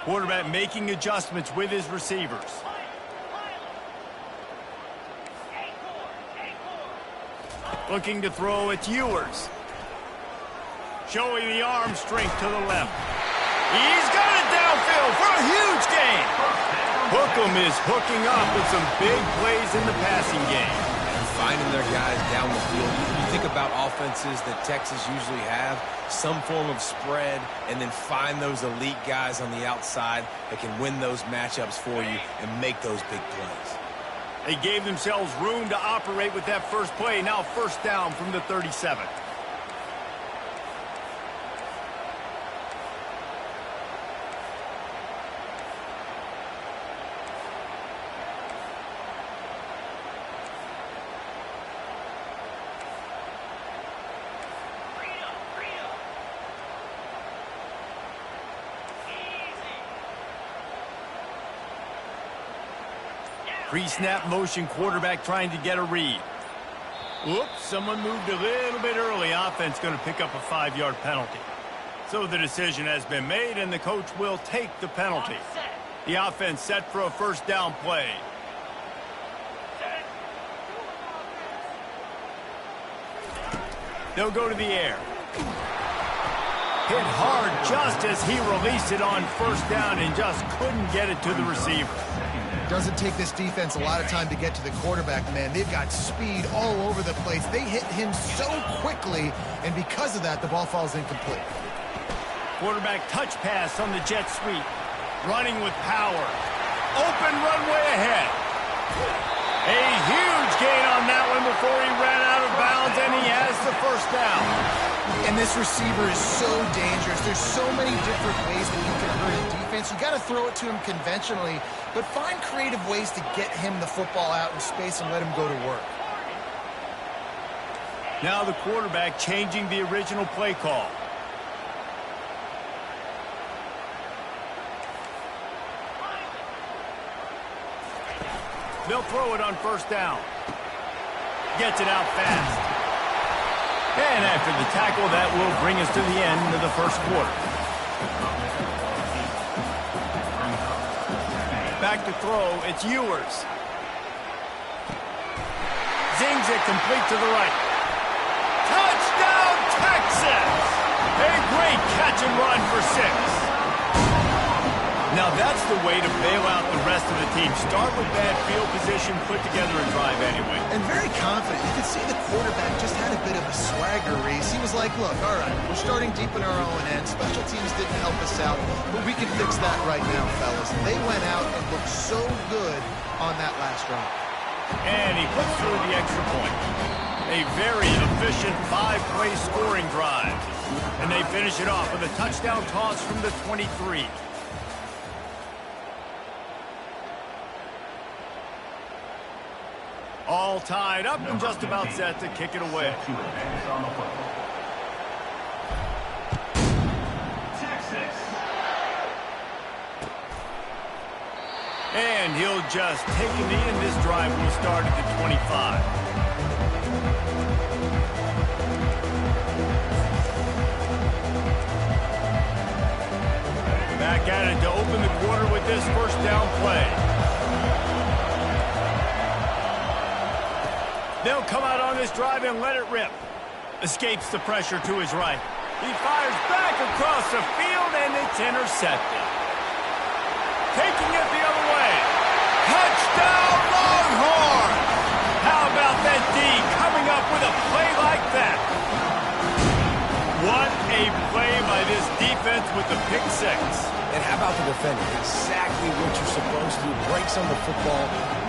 Quarterback making adjustments with his receivers. Looking to throw, it's Ewers. Showing the arm strength to the left. He's got it downfield for a huge gain. Hookem is hooking up with some big plays in the passing game. Finding their guys down the field. You think about offenses that Texas usually have, some form of spread, and then find those elite guys on the outside that can win those matchups for you and make those big plays. They gave themselves room to operate with that first play. Now first down from the 37. Pre-snap motion, quarterback trying to get a read. Oops, someone moved a little bit early. Offense going to pick up a 5-yard penalty. So the decision has been made, and the coach will take the penalty. The offense set for a first down play. They'll go to the air. Hit hard just as he released it on first down and just couldn't get it to the receiver. Doesn't take this defense a lot of time to get to the quarterback, man. They've got speed all over the place. They hit him so quickly, and because of that, the ball falls incomplete. Quarterback touch pass on the jet sweep. Running with power. Open runway ahead. A huge gain on that one before he ran out of bounds, and he has the first down. And this receiver is so dangerous. There's so many different ways that you can hurt a defense. You got to throw it to him conventionally, but find creative ways to get him the football out in space and let him go to work. Now the quarterback changing the original play call. They'll throw it on first down. Gets it out fast. And after the tackle, that will bring us to the end of the first quarter. Back to throw, it's Ewers. Zings it complete to the right. Touchdown, Texas! A great catch and run for 6. Now that's the way to bail out the rest of the team. Start with bad field position, put together a drive anyway. And very confident. You could see the quarterback just had a bit of a swagger race. He was like, look, all right, we're starting deep in our own end. Special teams didn't help us out, but we can fix that right now, fellas. And they went out and looked so good on that last drive. And he puts through the extra point. A very efficient 5-play scoring drive. And they finish it off with a touchdown toss from the 23. All tied up and just about set to kick it away. And he'll just take a knee, and this drive will start at the 25. Back at it to open the quarter with this first down play. They'll come out on this drive and let it rip. Escapes the pressure to his right. He fires back across the field, and it's intercepted. Taking it the other way. Touchdown, Longhorns! How about that D coming up with a play like that? What a play by this defense with the pick 6. And how about the defender? Exactly what you're supposed to do. Breaks on the football,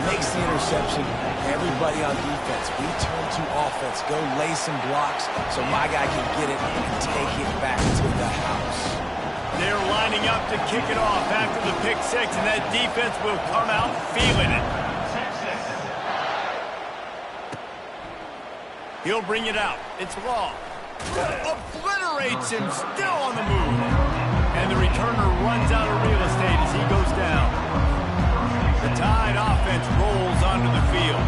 makes the interception. Everybody on defense, we turn to offense. Go lay some blocks so my guy can get it and take it back to the house. They're lining up to kick it off after the pick six, and that defense will come out feeling it. He'll bring it out. It's long. Obliterates him, still on the move. And the returner runs out of real estate as he goes down. The Tide offense rolls onto the field.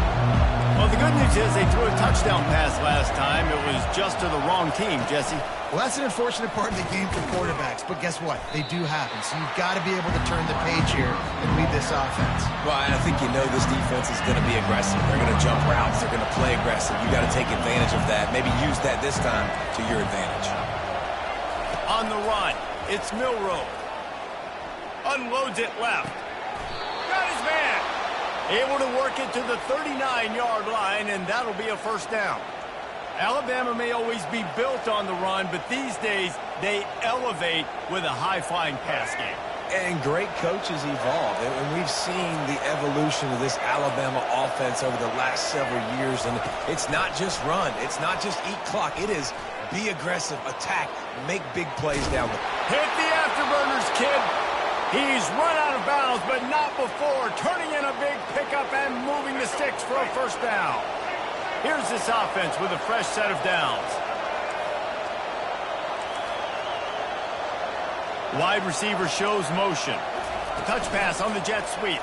Well, the good news is they threw a touchdown pass last time. It was just to the wrong team, Jesse. Well, that's an unfortunate part of the game for quarterbacks, but guess what? They do happen, so you've got to be able to turn the page here and lead this offense. Well, I think you know this defense is going to be aggressive. They're going to jump routes. They're going to play aggressive. You got to take advantage of that. Maybe use that this time to your advantage. On the run, it's Milroe. Unloads it left. Got his man. Able to work it to the 39-yard line, and that'll be a first down. Alabama may always be built on the run, but these days they elevate with a high-flying pass game. And great coaches evolve, and we've seen the evolution of this Alabama offense over the last several years, and it's not just run, it's not just eat clock, it is be aggressive, attack, make big plays down the field. Hit the afterburners, kid. He's run out of bounds, but not before, turning in a big pickup and moving the sticks for a first down. Here's this offense with a fresh set of downs. Wide receiver shows motion. Touch pass on the jet sweep.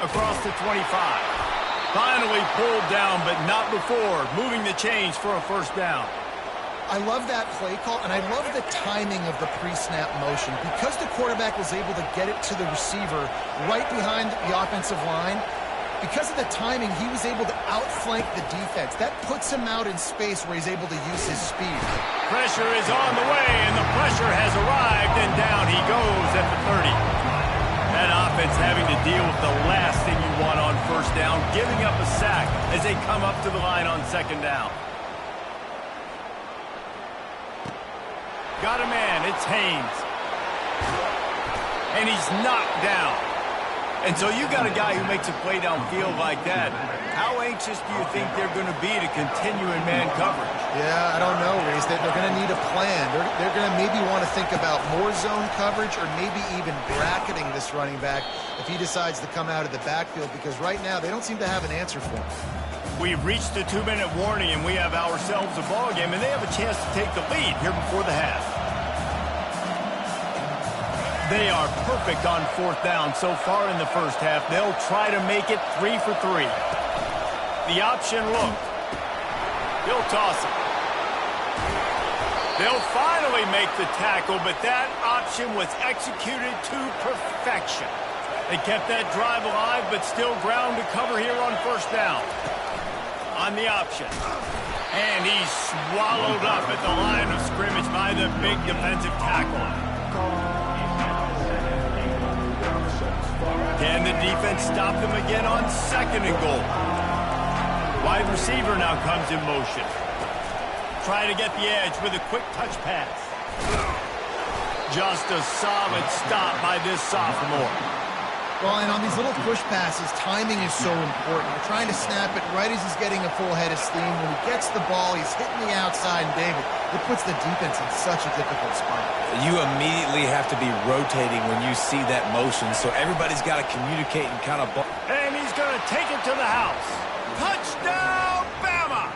Across the 25. Finally pulled down, but not before. Moving the chains for a first down. I love that play call, and I love the timing of the pre-snap motion. Because the quarterback was able to get it to the receiver right behind the offensive line, because of the timing, he was able to outflank the defense. That puts him out in space where he's able to use his speed. Pressure is on the way, and the pressure has arrived, and down he goes at the 30. That offense having to deal with the last thing you want on first down, giving up a sack as they come up to the line on second down. Got a man, it's Haynes. And he's knocked down. And so you got a guy who makes a play downfield like that. How anxious do you think they're going to be to continue in man coverage? Yeah, I don't know, Reese. They're going to need a plan. They're going to maybe want to think about more zone coverage or maybe even bracketing this running back if he decides to come out of the backfield, because right now they don't seem to have an answer for him. We've reached the 2-minute warning, and we have ourselves a ball game, and they have a chance to take the lead here before the half. They are perfect on fourth down so far in the first half. They'll try to make it 3 for 3. The option look. He'll toss it. They'll finally make the tackle, but that option was executed to perfection. They kept that drive alive, but still ground to cover here on first down. On the option. And he's swallowed up at the line of scrimmage by the big defensive tackle. Can the defense stop them again on second and goal? Wide receiver now comes in motion. Try to get the edge with a quick touch pass. Just a solid stop by this sophomore. Well, and on these little push passes, timing is so important. You're trying to snap it right as he's getting a full head of steam. When he gets the ball, he's hitting the outside, and David, it puts the defense in such a difficult spot. You immediately have to be rotating when you see that motion, so everybody's got to communicate and kind of... And he's going to take it to the house. Touchdown, Bama!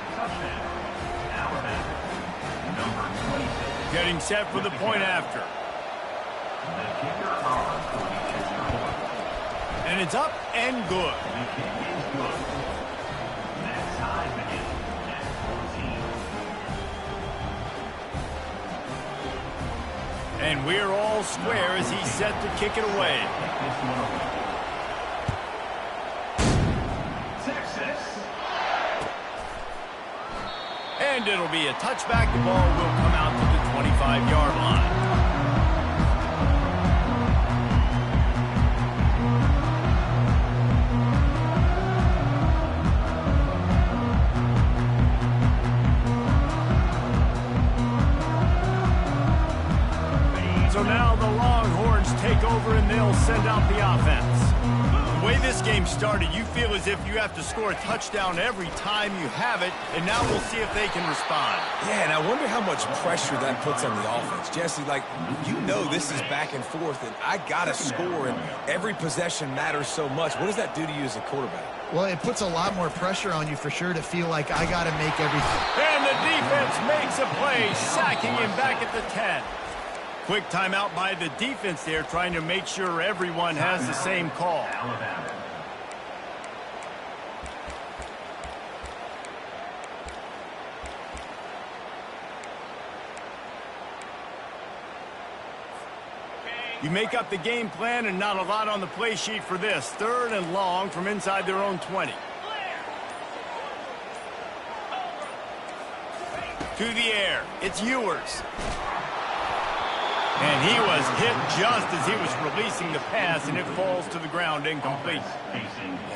Getting set for the point after. And it's up and good. And we're all square as he's set to kick it away. And it'll be a touchback. The ball will come out to the 25-yard line. send out the offense. The way this game started, you feel as if you have to score a touchdown every time you have it, and now we'll see if they can respond. Yeah, and I wonder how much pressure that puts on the offense. Jesse, like, you know this is back and forth, and I got to score, and every possession matters so much. What does that do to you as a quarterback? Well, it puts a lot more pressure on you for sure to feel like I got to make everything. And the defense makes a play, sacking him back at the 10. Quick timeout by the defense there, trying to make sure everyone has the same call. You make up the game plan and not a lot on the play sheet for this. 3rd and long from inside their own 20. To the air, it's Ewers. And he was hit just as he was releasing the pass, and it falls to the ground incomplete.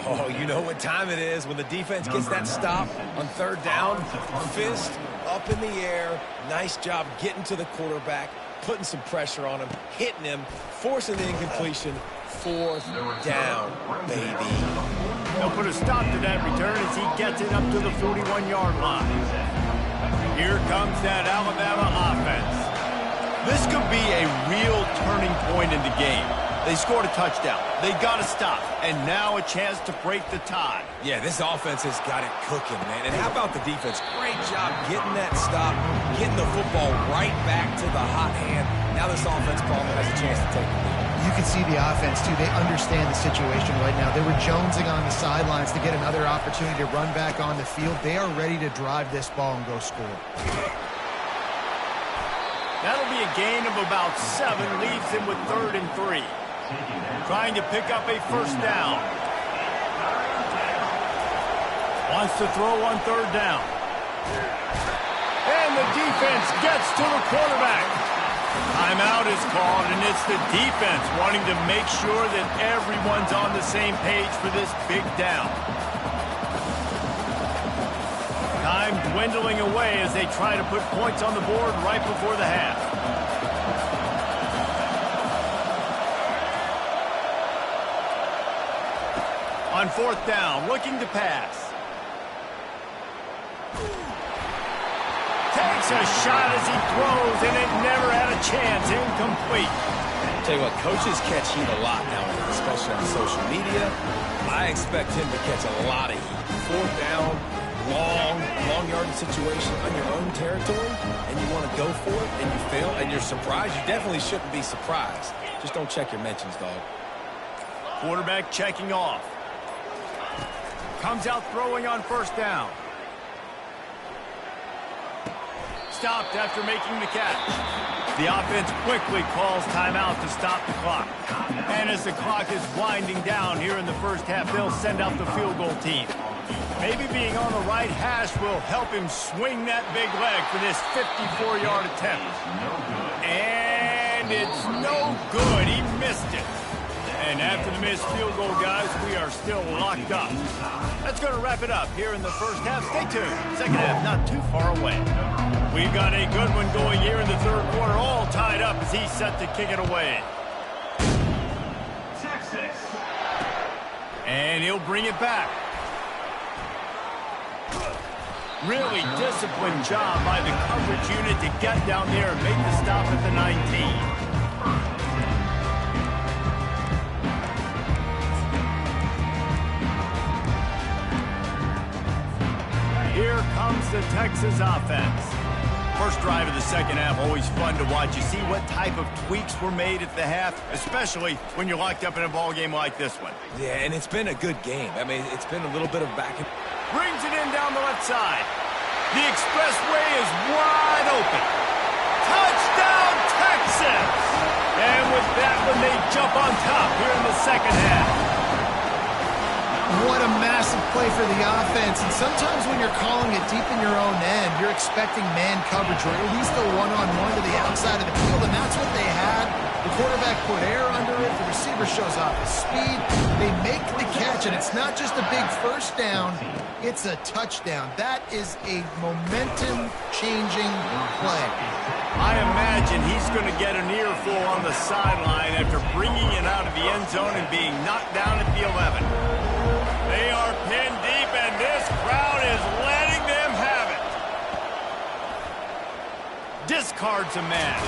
Oh, you know what time it is when the defense gets that stop on 3rd down. Fist up in the air. Nice job getting to the quarterback, putting some pressure on him, hitting him, forcing the incompletion. 4th down, baby. They'll put a stop to that return as he gets it up to the 41-yard line. Here comes that Alabama offense. This could be a real turning point in the game. They scored a touchdown. They got to stop. And now a chance to break the tie. Yeah, this offense has got it cooking, man. And how about the defense? Great job getting that stop, getting the football right back to the hot hand. Now this offense probably has a chance to take the lead. You can see the offense, too. They understand the situation right now. They were jonesing on the sidelines to get another opportunity to run back on the field. They are ready to drive this ball and go score. That'll be a gain of about 7, leaves him with 3rd and 3. Trying to pick up a 1st down. Wants to throw on 3rd down. And the defense gets to the quarterback. Timeout is called, and it's the defense wanting to make sure that everyone's on the same page for this big down. Time dwindling away as they try to put points on the board right before the half. On 4th down, looking to pass. Takes a shot as he throws, and it never had a chance. Incomplete. Tell you what, coaches catch heat a lot now, especially on social media. I expect him to catch a lot of heat. 4th down, long yardage situation on your own territory, and you want to go for it, and you fail, and you're surprised. You definitely shouldn't be surprised. Just don't check your mentions, dog. Quarterback checking off. Comes out throwing on 1st down. Stopped after making the catch. The offense quickly calls timeout to stop the clock. And as the clock is winding down here in the 1st half, they'll send out the field goal team. Maybe being on the right hash will help him swing that big leg for this 54-yard attempt. And it's no good. He missed it. And after the missed field goal, guys, we are still locked up. That's going to wrap it up here in the 1st half. Stay tuned. 2nd half not too far away. We've got a good one going here in the 3rd quarter, all tied up as he's set to kick it away. Texas. And he'll bring it back. Really disciplined job by the coverage unit to get down there and make the stop at the 19. Here comes the Texas offense. First drive of the 2nd half, always fun to watch. You see what type of tweaks were made at the half, especially when you're locked up in a ball game like this one. Yeah, and it's been a good game. I mean, it's been a little bit of back and... Brings it in down the left side. The expressway is wide open. Touchdown, Texas! And with that one, they jump on top here in the 2nd half. What a massive play for the offense, and sometimes when you're calling it deep in your own end, you're expecting man coverage or at least a one-on-one to the outside of the field, and that's what they had. The quarterback put air under it. The receiver shows off his speed. They make the catch, and it's not just a big first down. It's a touchdown. That is a momentum-changing play. I imagine he's going to get an earful on the sideline after bringing it out of the end zone and being knocked down at the 11. They are pinned deep, and this crowd is letting them have it. Discards a man.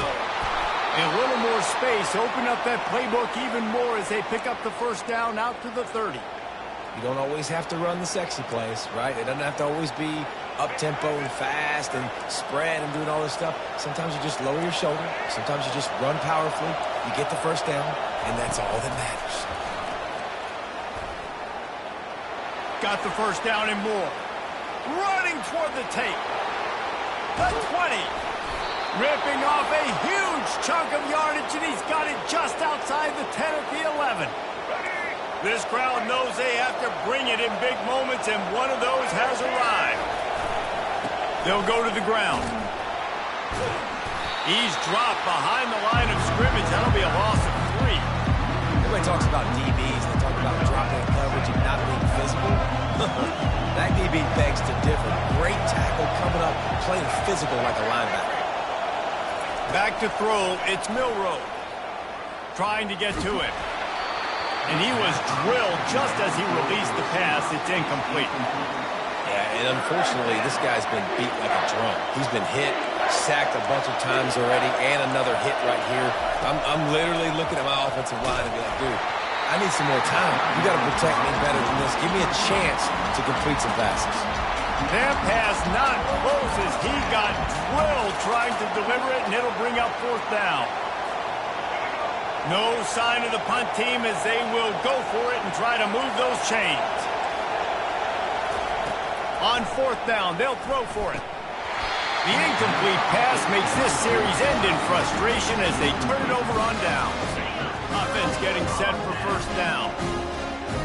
A little more space, open up that playbook even more as they pick up the first down out to the 30. You don't always have to run the sexy plays, right? It doesn't have to always be up-tempo and fast and spread and doing all this stuff. Sometimes you just lower your shoulder. Sometimes you just run powerfully. You get the first down, and that's all that matters. Got the first down and more. Running toward the tape. The 20. Ripping off a huge chunk of yardage, and he's got it just outside the 10 at the 11. This crowd knows they have to bring it in big moments, and one of those has arrived. They'll go to the ground. He's dropped behind the line of scrimmage. That'll be a loss of 3. Everybody talks about DBs. They talk about dropping coverage and not being physical. That DB begs to differ. Great tackle coming up, playing physical like a linebacker. Back to throw, it's Milroe. Trying to get to it. And he was drilled just as he released the pass. It's incomplete. Yeah, and unfortunately, this guy's been beat like a drum. He's been hit, sacked a bunch of times already, and another hit right here. I'm literally looking at my offensive line and be like, dude, I need some more time. You got to protect me better than this. Give me a chance to complete some passes. That pass not close as he got drilled trying to deliver it, and it'll bring up fourth down. No sign of the punt team as they will go for it and try to move those chains. On fourth down, they'll throw for it. The incomplete pass makes this series end in frustration as they turn it over on down. Offense getting set for first down.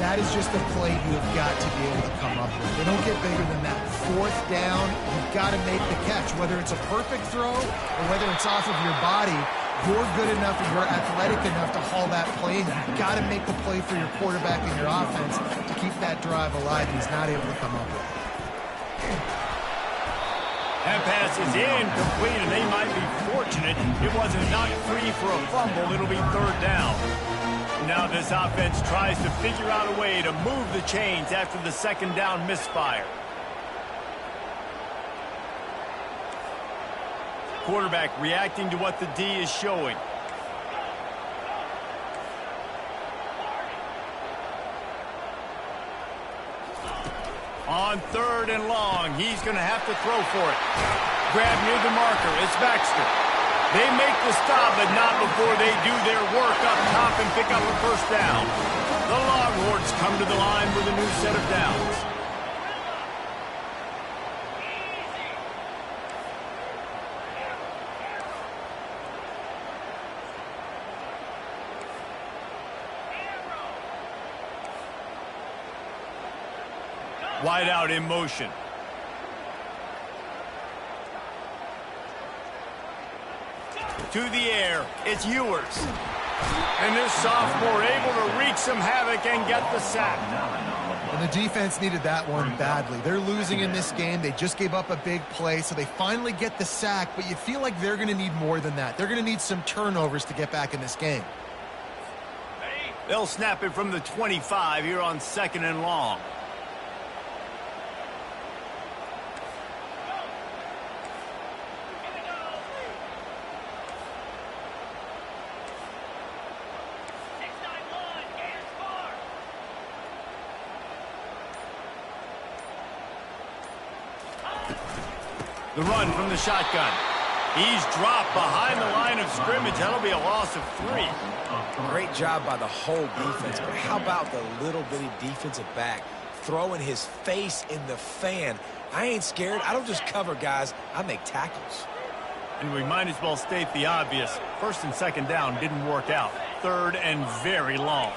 That is just a play you have got to be able to come up with. They don't get bigger than that. Fourth down, you've got to make the catch. Whether it's a perfect throw or whether it's off of your body, you're good enough and you're athletic enough to haul that play in. You've got to make the play for your quarterback and your offense to keep that drive alive. He's not able to come up with it. That pass is incomplete, and they might be fortunate it wasn't knocked free for a fumble. It'll be third down. Now this offense tries to figure out a way to move the chains after the second down misfire. Quarterback reacting to what the D is showing. On third and long, he's going to have to throw for it. Grab near the marker, it's Baxter. They make the stop, but not before they do their work up top and pick up a first down. The Longhorns come to the line with a new set of downs. Wide out in motion. To the air, it's Ewers. And this sophomore able to wreak some havoc and get the sack. And the defense needed that one badly. They're losing in this game. They just gave up a big play, so they finally get the sack, but you feel like they're going to need more than that. They're going to need some turnovers to get back in this game. They'll snap it from the 25 here on second and long. The run from the shotgun. He's dropped behind the line of scrimmage. That'll be a loss of 3. Great job by the whole defense, but how about the little bitty defensive back throwing his face in the fan? I ain't scared. I don't just cover guys. I make tackles. And we might as well state the obvious. First and second down didn't work out. Third and very long.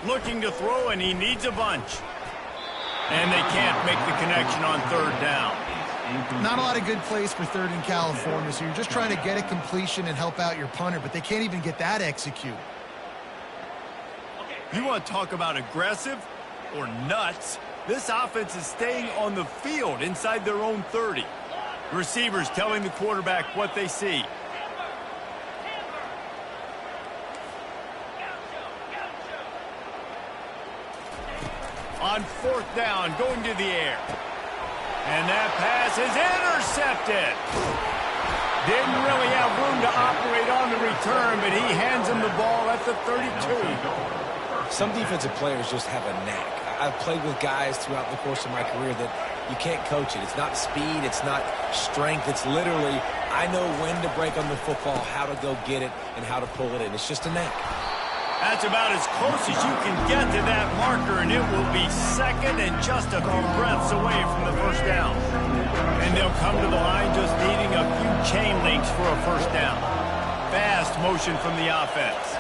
Looking to throw, and he needs a bunch. And they can't make the connection on third down. Not a lot of good plays for third in California, so you're just trying to get a completion and help out your punter, but they can't even get that executed. You want to talk about aggressive or nuts? This offense is staying on the field inside their own 30. The receivers telling the quarterback what they see. On fourth down, going to the air. And that pass is intercepted. Didn't really have room to operate on the return, but he hands him the ball at the 32. Some defensive players just have a knack. I've played with guys throughout the course of my career that you can't coach it. It's not speed. It's not strength. It's literally, I know when to break on the football, how to go get it, and how to pull it in. It's just a knack. That's about as close as you can get to that marker, and it will be second and just a few breaths away from the first down. And they'll come to the line just needing a few chain links for a first down. Fast motion from the offense.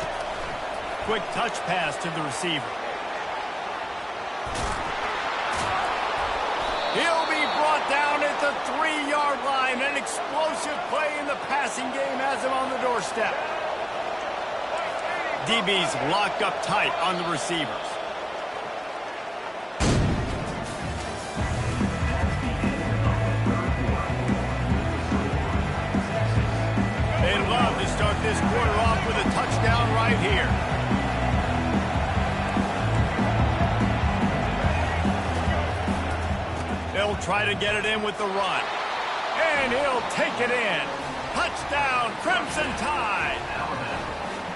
Quick touch pass to the receiver. He'll be brought down at the 3-yard line. An explosive play in the passing game has him on the doorstep. DB's locked up tight on the receivers. They'd love to start this quarter off with a touchdown right here. They'll try to get it in with the run. And he'll take it in. Touchdown, Crimson Tide.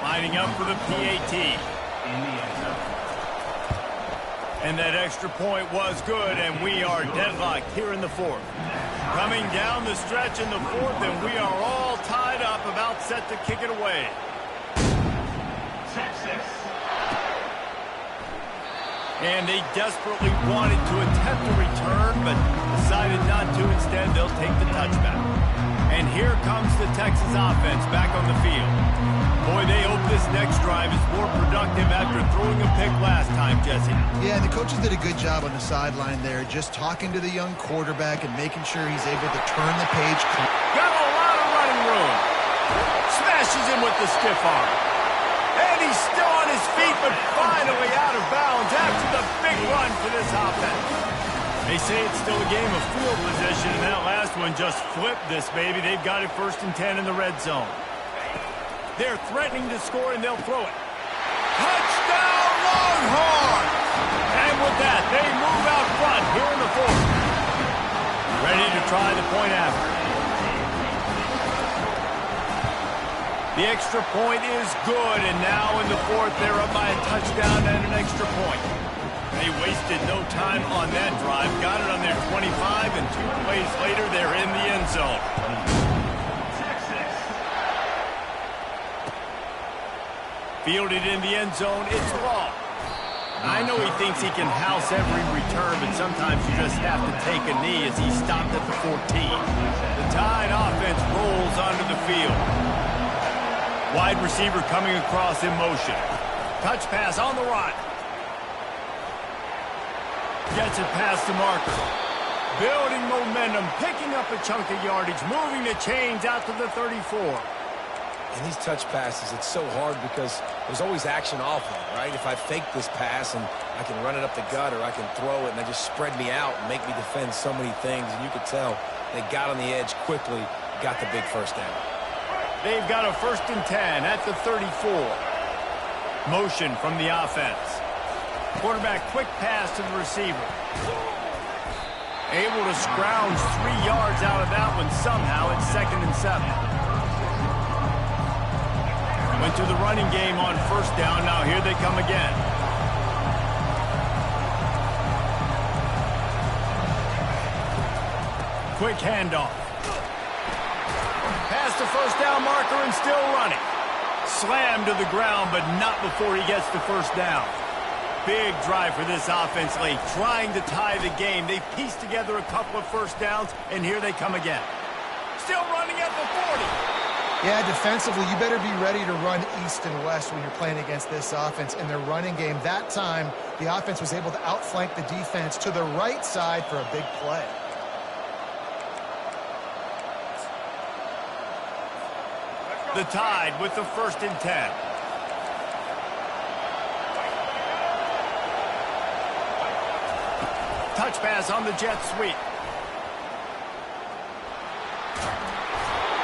Lining up for the PAT. And that extra point was good, and we are deadlocked here in the fourth. Coming down the stretch in the fourth, and we are all tied up, about set to kick it away. And they desperately wanted to attempt a return, but decided not to. Instead, they'll take the touchback. And here comes the Texas offense back on the field. Boy, they hope this next drive is more productive after throwing a pick last time, Jesse. Yeah, the coaches did a good job on the sideline there, just talking to the young quarterback and making sure he's able to turn the page. Got a lot of running room. Smashes him with the stiff arm. And he's still on his feet, but finally out of bounds after the big run for this offense. They say it's still a game of field position, and that last one just flipped this baby. They've got it 1st and 10 in the red zone. They're threatening to score, and they'll throw it. Touchdown, Longhorns! And with that, they move out front here in the fourth. Ready to try the point after. The extra point is good, and now in the fourth, they're up by a touchdown and an extra point. They wasted no time on that drive. Got it on their 25, and 2 plays later, they're in the end zone. Fielded in the end zone, it's long. I know he thinks he can house every return, but sometimes you just have to take a knee as he stopped at the 14. The Tide offense rolls onto the field. Wide receiver coming across in motion. Touch pass on the run. Gets it past the marker. Building momentum, picking up a chunk of yardage, moving the chains out to the 34. And these touch passes, it's so hard because there's always action off of it, right? If I fake this pass and I can run it up the gut, or I can throw it and they just spread me out and make me defend so many things. And you could tell they got on the edge quickly, got the big first down. They've got a 1st and 10 at the 34. Motion from the offense. Quarterback quick pass to the receiver. Able to scrounge 3 yards out of that one somehow. It's 2nd and 7. Went to the running game on 1st down. Now here they come again. Quick handoff. Past the 1st down marker and still running. Slammed to the ground, but not before he gets the 1st down. Big drive for this offense late, trying to tie the game. They pieced together a couple of 1st downs, and here they come again. Still running at the 40. Yeah, defensively, you better be ready to run east and west when you're playing against this offense. In their running game, that time, the offense was able to outflank the defense to the right side for a big play. The Tide with the 1st and 10. Touch pass on the jet sweep.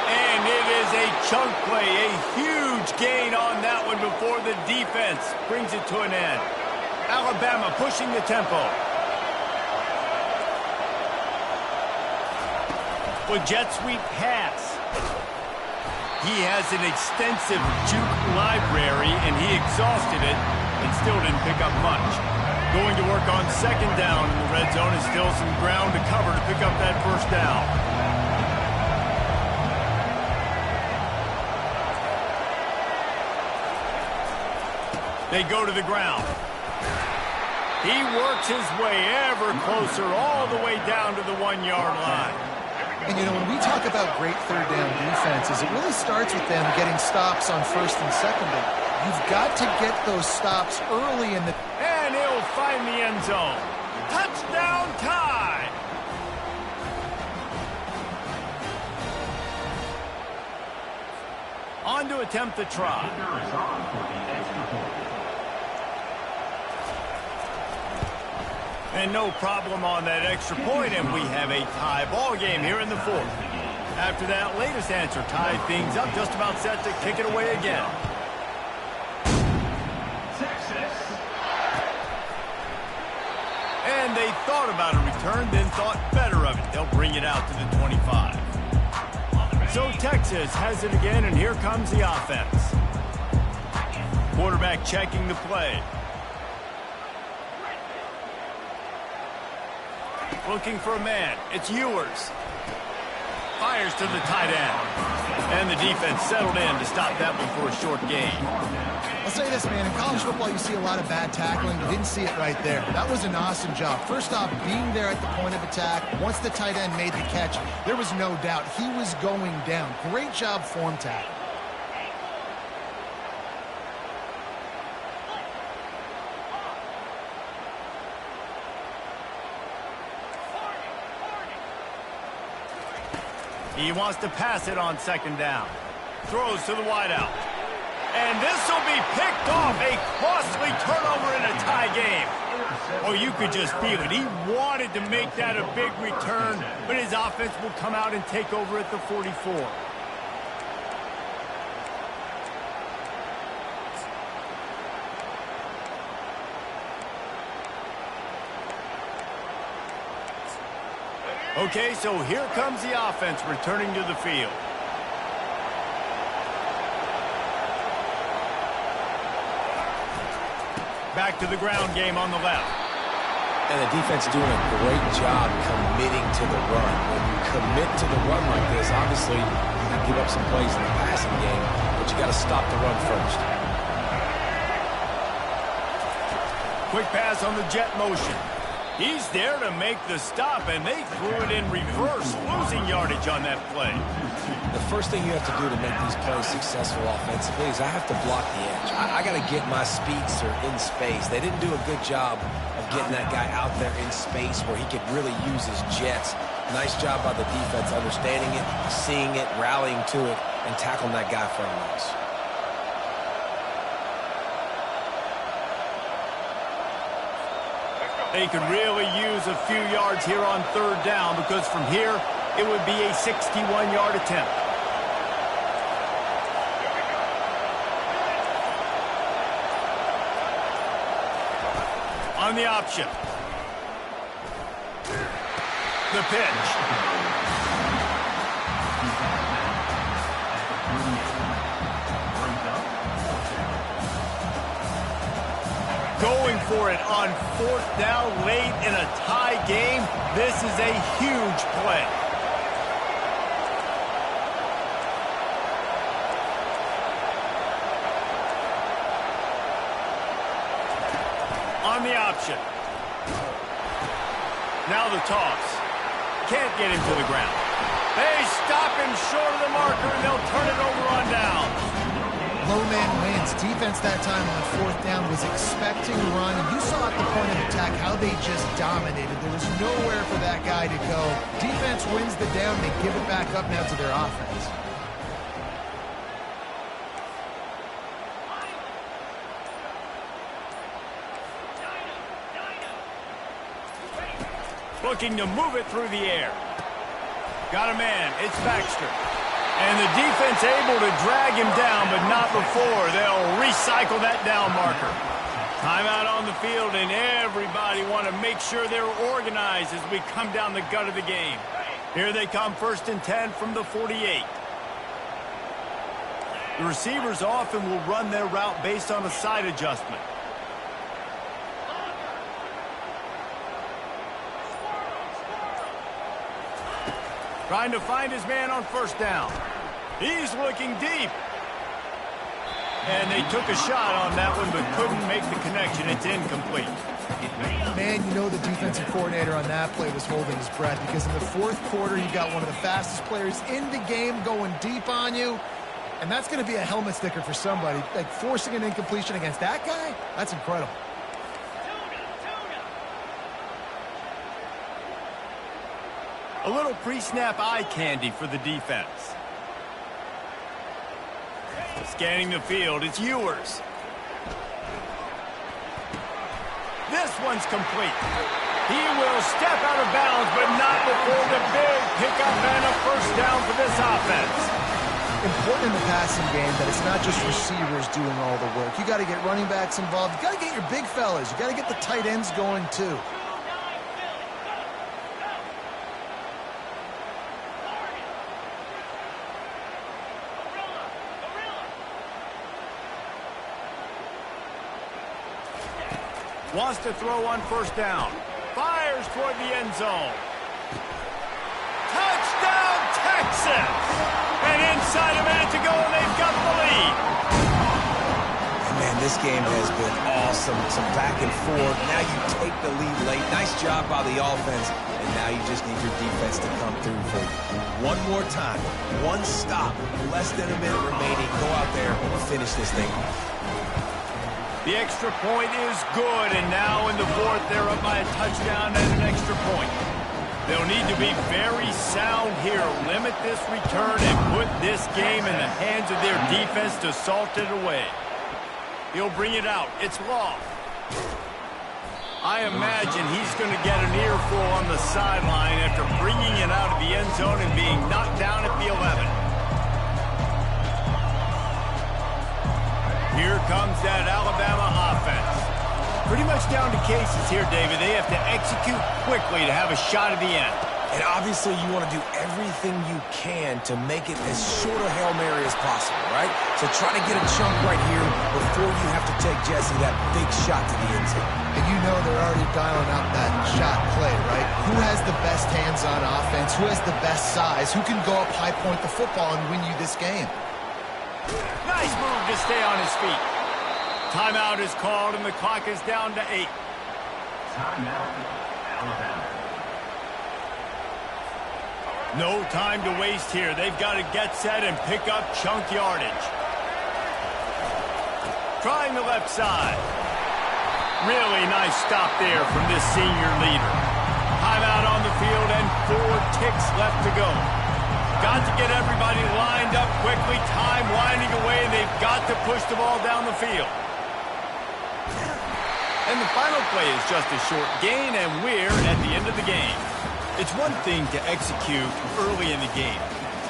And it is a chunk play, a huge gain on that one before the defense brings it to an end. Alabama pushing the tempo. With jet sweep pass. He has an extensive juke library, and he exhausted it and still didn't pick up much. Going to work on 2nd down in the red zone is still some ground to cover to pick up that 1st down. They go to the ground. He works his way ever closer all the way down to the 1-yard line. And, you know, when we talk about great 3rd down defenses, it really starts with them getting stops on 1st and 2nd down. You've got to get those stops early in the... And he'll find the end zone. Touchdown Tide! On to attempt the try. And no problem on that extra point, and we have a tie ball game here in the 4th. After that latest answer tied things up, just about set to kick it away again. And they thought about a return, then thought better of it. They'll bring it out to the 25. So Texas has it again, and here comes the offense. Quarterback checking the play. Looking for a man. It's Ewers. Fires to the tight end. And the defense settled in to stop that one for a short gain. I'll say this, man. In college football, you see a lot of bad tackling. You didn't see it right there. That was an awesome job. First off, being there at the point of attack. Once the tight end made the catch, there was no doubt he was going down. Great job form tackle. He wants to pass it on 2nd down. Throws to the wideout. And this will be picked off. A costly turnover in a tie game. Oh, you could just feel it. He wanted to make that a big return, but his offense will come out and take over at the 44. Okay, so here comes the offense returning to the field. Back to the ground game on the left. And the defense doing a great job committing to the run. When you commit to the run like this, obviously you can give up some plays in the passing game, but you got to stop the run first. Quick pass on the jet motion. He's there to make the stop, and they threw it in reverse, losing yardage on that play. The first thing you have to do to make these plays successful offensively is I have to block the edge. I got to get my speedster in space. They didn't do a good job of getting that guy out there in space where he could really use his jets. Nice job by the defense understanding it, seeing it, rallying to it, and tackling that guy for a loss. They could really use a few yards here on 3rd down because from here, it would be a 61-yard attempt. On the option. The pitch. Going for it on 4th down late in a tie game. This is a huge play. On the option. Now the toss. Can't get him to the ground. They stop him short of the marker, and they'll turn it over on down. Low man wins. Defense that time on fourth down was expecting run. You saw at the point of attack how they just dominated. There was nowhere for that guy to go. Defense wins the down. They give it back up now to their offense. Looking to move it through the air. Got a man. It's Baxter. And the defense able to drag him down, but not before. They'll recycle that down marker. Timeout on the field, and everybody want to make sure they're organized as we come down the gut of the game. Here they come, 1st and 10 from the 48. The receivers often will run their route based on a side adjustment. Trying to find his man on 1st down. He's looking deep. And they took a shot on that one, but couldn't make the connection. It's incomplete. Man, you know the defensive coordinator on that play was holding his breath, because in the 4th quarter, you got one of the fastest players in the game going deep on you. And that's going to be a helmet sticker for somebody. Like, forcing an incompletion against that guy, that's incredible. A little pre-snap eye candy for the defense. Scanning the field, it's Ewers. This one's complete. He will step out of bounds, but not before the big pickup and a 1st down for this offense. Important in the passing game that it's not just receivers doing all the work. You got to get running backs involved. You got to get your big fellas. You got to get the tight ends going too. Wants to throw on 1st down. Fires toward the end zone. Touchdown, Texas! And inside a minute to go, and they've got the lead. Man, this game has been awesome. Some back and forth. Now you take the lead late. Nice job by the offense. And now you just need your defense to come through for you. One more time. One stop. Less than a minute remaining. Go out there and finish this thing off. The extra point is good, and now in the 4th, they're up by a touchdown and an extra point. They'll need to be very sound here, limit this return, and put this game in the hands of their defense to salt it away. He'll bring it out. It's Law. I imagine he's going to get an earful on the sideline after bringing it out of the end zone and being knocked down at the 11. Here comes that Alabama offense. Pretty much down to cases here, David. They have to execute quickly to have a shot at the end. And obviously you want to do everything you can to make it as short a Hail Mary as possible, right? So try to get a chunk right here before you have to take Jesse that big shot to the end zone. And you know they're already dialing up that shot play, right? Who has the best hands-on offense? Who has the best size? Who can go up high point the football and win you this game? Nice move to stay on his feet. Timeout is called, and the clock is down to 8. Timeout, Alabama. No time to waste here. They've got to get set and pick up chunk yardage. Trying the left side. Really nice stop there from this senior leader. Timeout on the field and 4 ticks left to go. Got to get everybody lined up quickly. Time winding away, and they've got to push the ball down the field. And the final play is just a short gain, and we're at the end of the game. It's one thing to execute early in the game.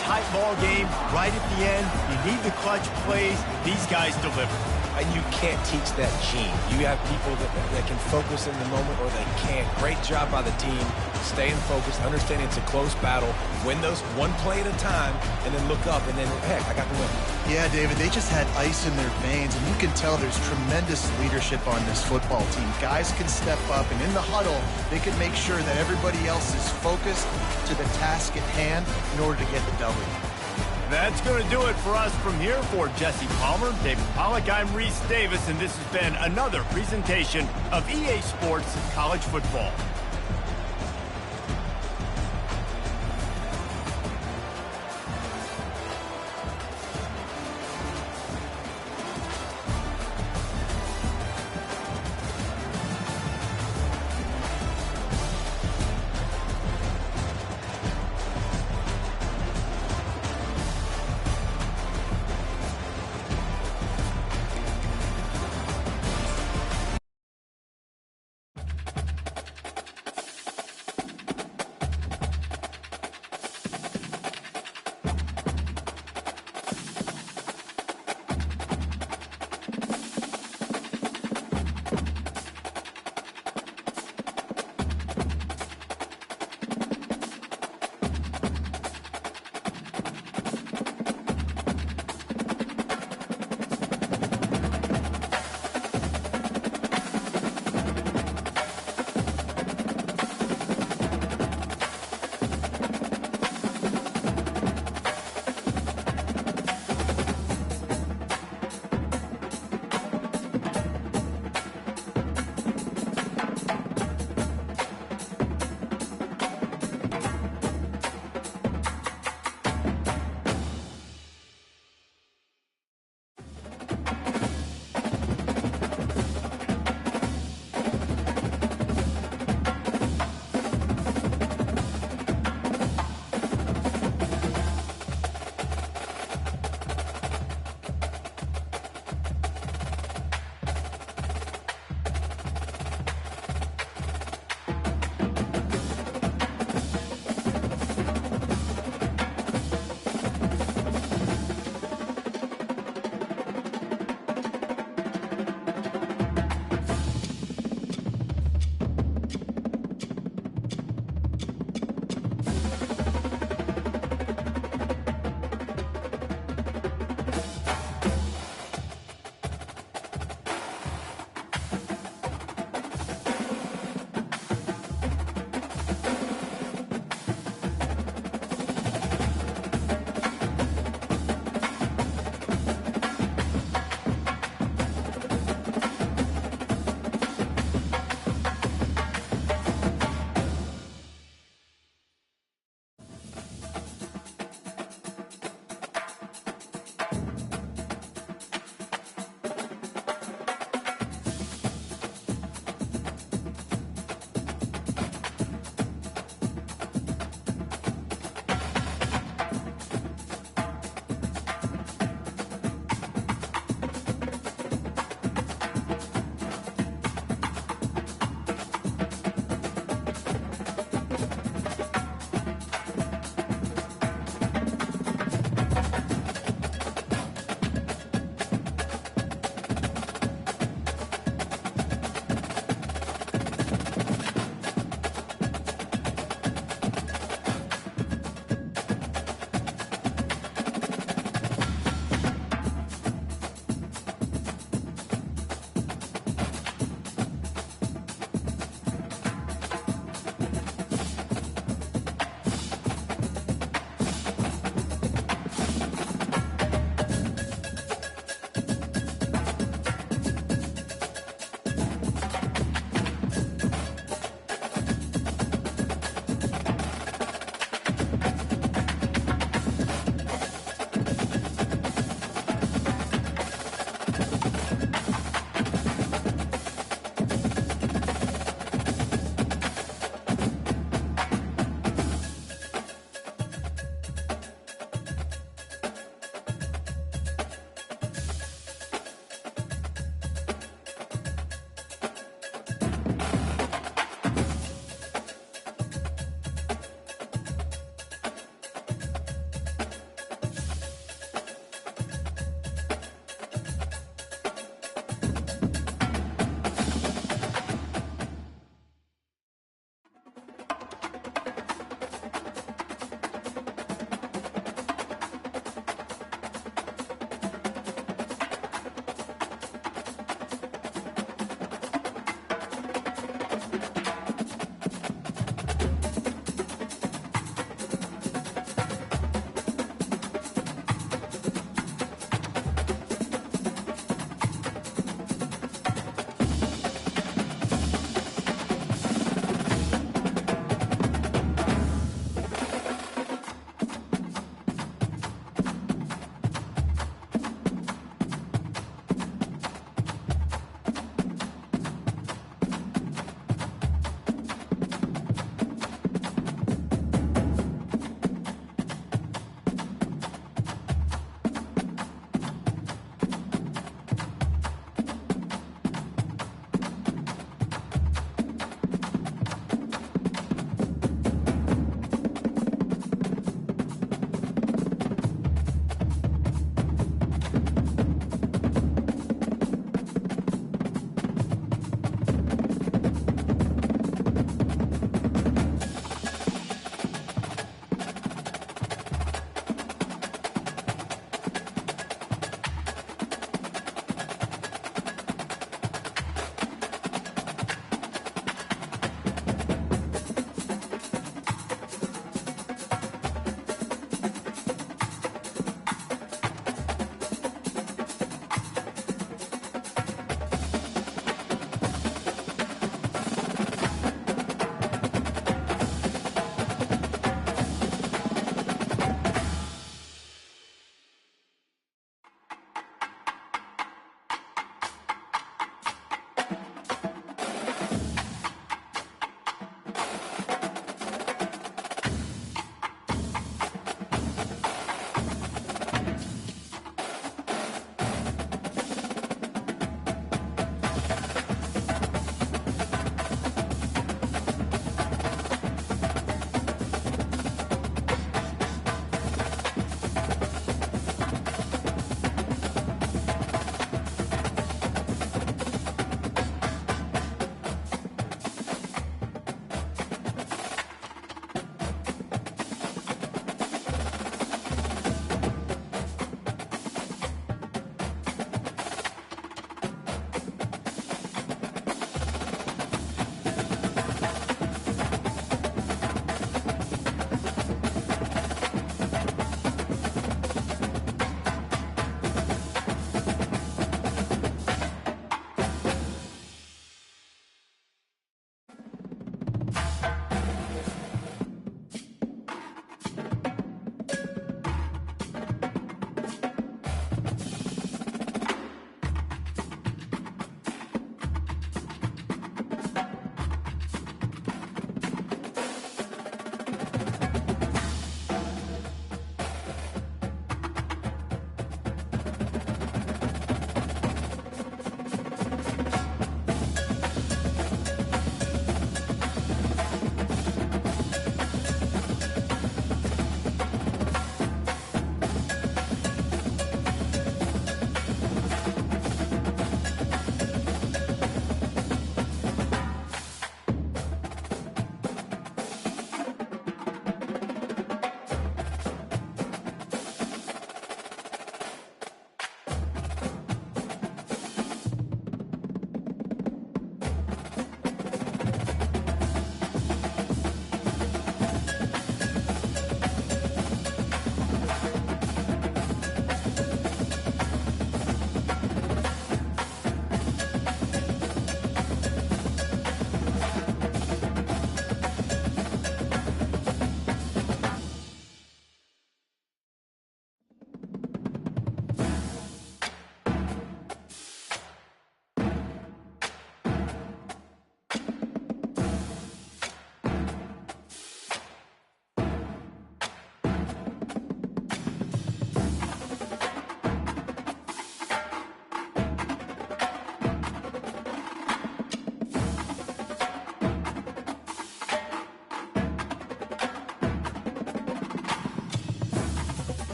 Tight ball game, right at the end. You need the clutch plays. These guys deliver. And you can't teach that gene. You have people that can focus in the moment, or they can't. Great job by the team, staying focused, understanding it's a close battle, win those one play at a time, and then look up, and then, heck, I got the win. Yeah, David, they just had ice in their veins, and you can tell there's tremendous leadership on this football team. Guys can step up, and in the huddle, they can make sure that everybody else is focused to the task at hand in order to get the W. That's going to do it for us from here. For Jesse Palmer, David Pollack, I'm Reese Davis, and this has been another presentation of EA Sports College Football.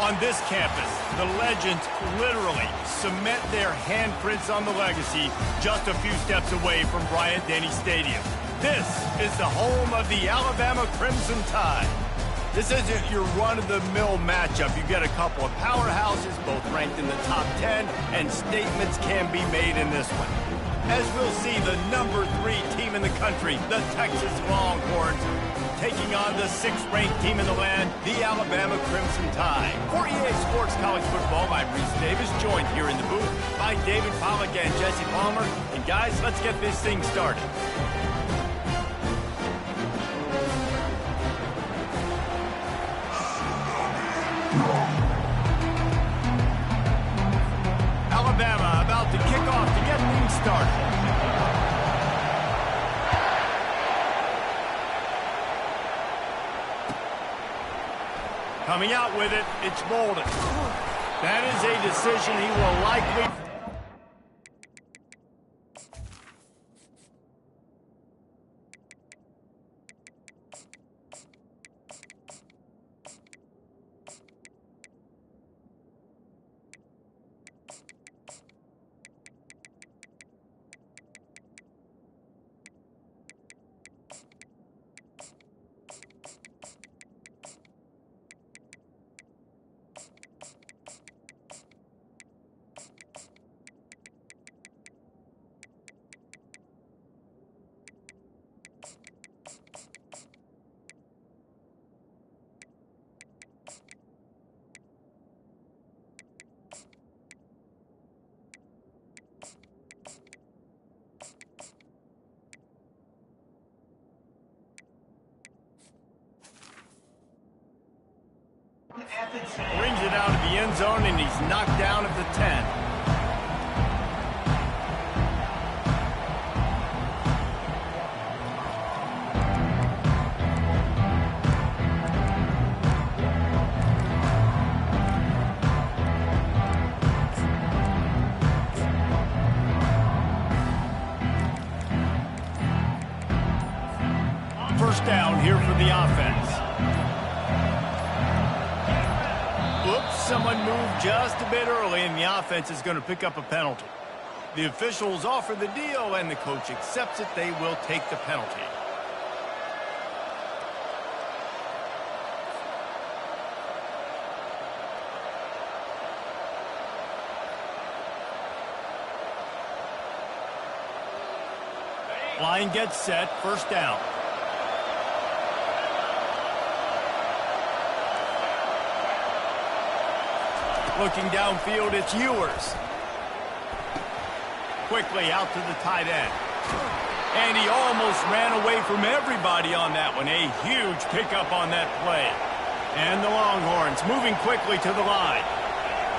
On this campus, the legends literally cement their handprints on the legacy just a few steps away from Bryant-Denny Stadium. This is the home of the Alabama Crimson Tide. This isn't your run-of-the-mill matchup. You get a couple of powerhouses, both ranked in the top 10, and statements can be made in this one. As we'll see, the number 3 team in the country, the Texas Longhorns, taking on the 6th-ranked team in the land, the Alabama Crimson Tide. For EA Sports College Football, I'm Reese Davis, joined here in the booth by David Pollack and Jesse Palmer. And guys, let's get this thing started. Alabama about to kick off to get things started. Coming out with it, it's Bolden. That is a decision he will likely... Brings it out of the end zone, and he's knocked down at the 10. First down here for the offense. Someone moved just a bit early, and the offense is going to pick up a penalty. The officials offer the deal, and the coach accepts it. They will take the penalty. Line gets set, first down. Looking downfield, it's Ewers. Quickly out to the tight end. And he almost ran away from everybody on that one. A huge pickup on that play. And the Longhorns moving quickly to the line.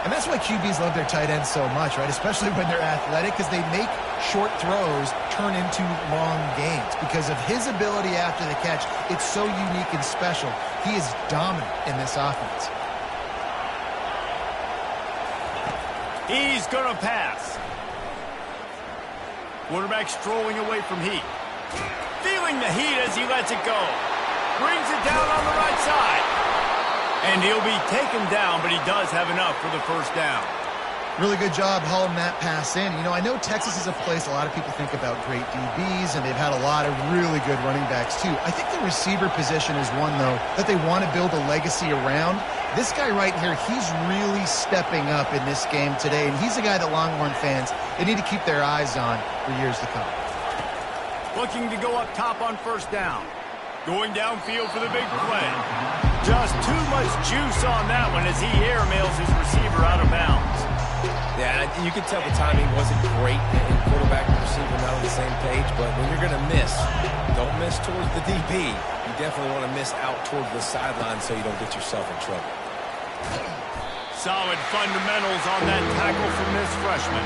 And that's why QBs love their tight ends so much, right? Especially when they're athletic, because they make short throws turn into long gains. Because of his ability after the catch, it's so unique and special. He is dominant in this offense. He's going to pass. Quarterback strolling away from heat. Feeling the heat as he lets it go. Brings it down on the right side. And he'll be taken down, but he does have enough for the first down. Really good job hauling that pass in. You know, I know Texas is a place a lot of people think about great DBs, and they've had a lot of really good running backs, too. I think the receiver position is one, though, that they want to build a legacy around. This guy right here, he's really stepping up in this game today, and he's a guy that Longhorn fans, they need to keep their eyes on for years to come. Looking to go up top on first down. Going downfield for the big play. Just too much juice on that one as he airmails his receiver out of bounds. Yeah, you could tell the timing wasn't great, and quarterback and receiver not on the same page, but when you're going to miss, don't miss towards the DB. You definitely want to miss out towards the sideline so you don't get yourself in trouble. Solid fundamentals on that tackle from this freshman.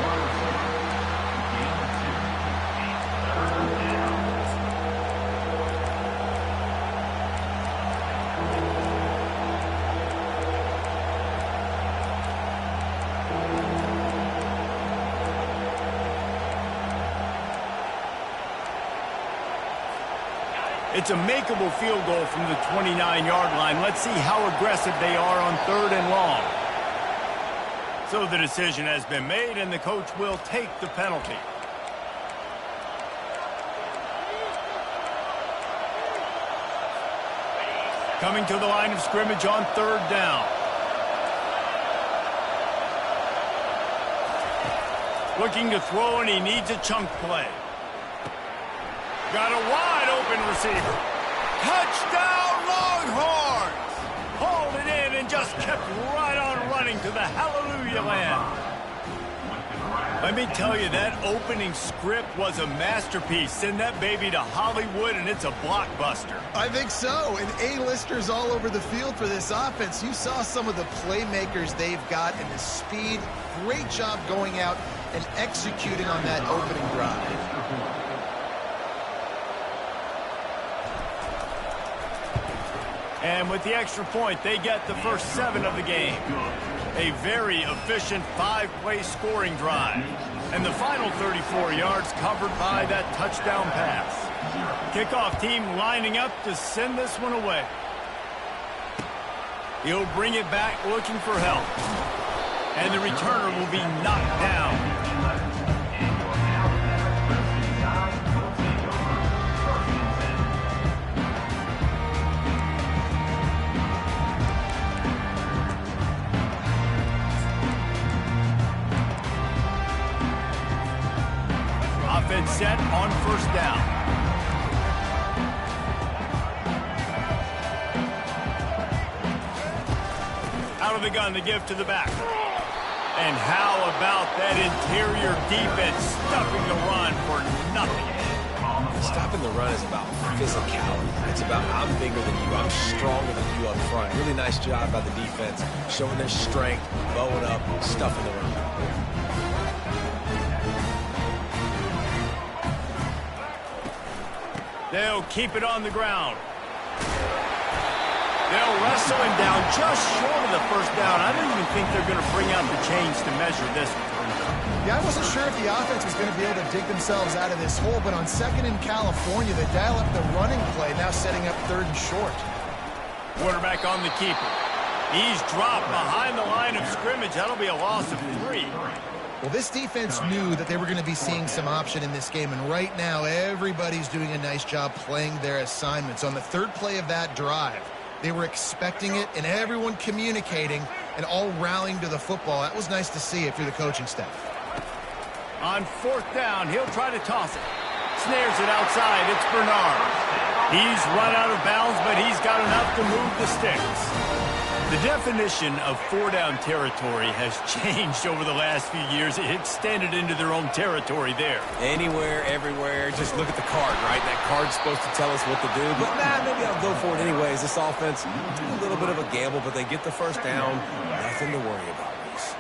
It's a makeable field goal from the 29-yard line. Let's see how aggressive they are on 3rd and long. So the decision has been made, and the coach will take the penalty. Coming to the line of scrimmage on 3rd down. Looking to throw, and he needs a chunk play. Got a wide-open receiver. Touchdown, Longhorns! Hauled it in and just kept right on running to the hallelujah land. Let me tell you, that opening script was a masterpiece. Send that baby to Hollywood, and it's a blockbuster. I think so, and A-listers all over the field for this offense. You saw some of the playmakers they've got and the speed. Great job going out and executing on that opening drive. And with the extra point, they get the first 7 of the game. A very efficient 5-play scoring drive. And the final 34 yards covered by that touchdown pass. Kickoff team lining up to send this one away. He'll bring it back looking for help. And the returner will be knocked down. Offense set on 1st down. Out of the gun, the give to the back. And how about that interior defense stuffing the run for nothing? Stopping the run is about physicality. It's about I'm bigger than you. I'm stronger than you up front. Really nice job by the defense, showing their strength, bowing up, stuffing the run. They'll keep it on the ground. They'll wrestle him down just short of the 1st down. I don't even think they're going to bring out the chains to measure this one. Yeah, I wasn't sure if the offense was going to be able to dig themselves out of this hole, but on 2nd in California, they dial up the running play, now setting up 3rd and short. Quarterback on the keeper. He's dropped behind the line of scrimmage. That'll be a loss of 3. Well, this defense knew that they were going to be seeing some option in this game, and right now everybody's doing a nice job playing their assignments. On the 3rd play of that drive, they were expecting it, and everyone communicating and all rallying to the football. That was nice to see if you're the coaching staff. On 4th down, he'll try to toss it. Snares it outside. It's Bernard. He's run out of bounds, but he's got enough to move the sticks. The definition of 4-down territory has changed over the last few years. It extended into their own territory there. Anywhere, everywhere, just look at the card, right? That card's supposed to tell us what to do, but maybe I'll go for it anyways. This offense, a little bit of a gamble, but they get the 1st down. Nothing to worry about, Reese.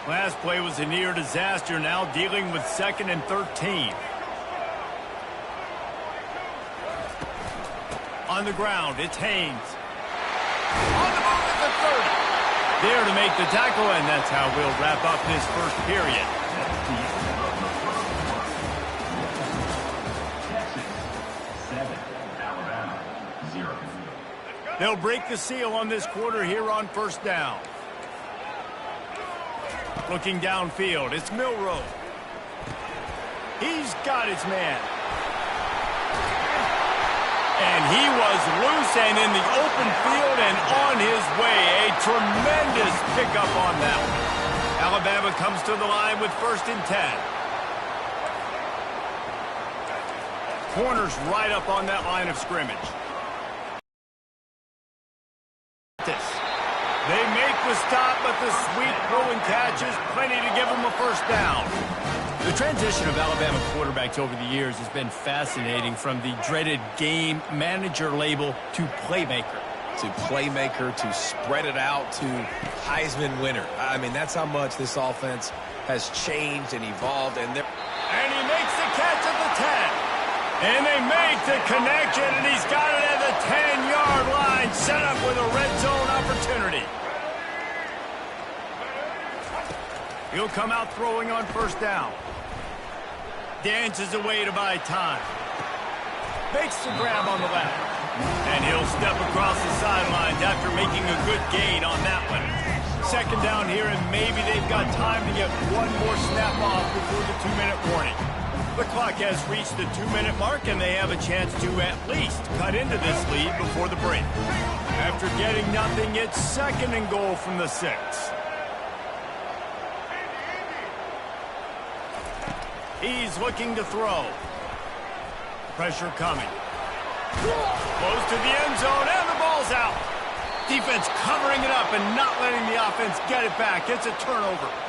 Last play was a near disaster, now dealing with 2nd and 13. On the ground, it's Haynes. On the move at the 30. There to make the tackle, and that's how we'll wrap up this 1st period. They'll break the seal on this quarter here on 1st down. Looking downfield, it's Milroe. He's got his man. And he was loose and in the open field and on his way. A tremendous pickup on that one. Alabama comes to the line with 1st and 10. Corners right up on that line of scrimmage. They make the stop, but the sweet throw and catch is plenty to give them a 1st down. The transition of Alabama quarterbacks over the years has been fascinating, from the dreaded game manager label to playmaker. To spread it out to Heisman winner. I mean, that's how much this offense has changed and evolved. And he makes the catch at the 10. And they make the connection, and he's got it at the 10-yard line, set up with a red zone opportunity. He'll come out throwing on 1st down. Dances away to buy time. Makes the grab on the left. And he'll step across the sidelines after making a good gain on that one. Second down here, and maybe they've got time to get one more snap off before the 2-minute warning. The clock has reached the 2-minute mark, and they have a chance to at least cut into this lead before the break. After getting nothing, it's 2nd and goal from the 6. He's looking to throw. Pressure coming. Close to the end zone, and the ball's out. Defense covering it up and not letting the offense get it back. It's a turnover.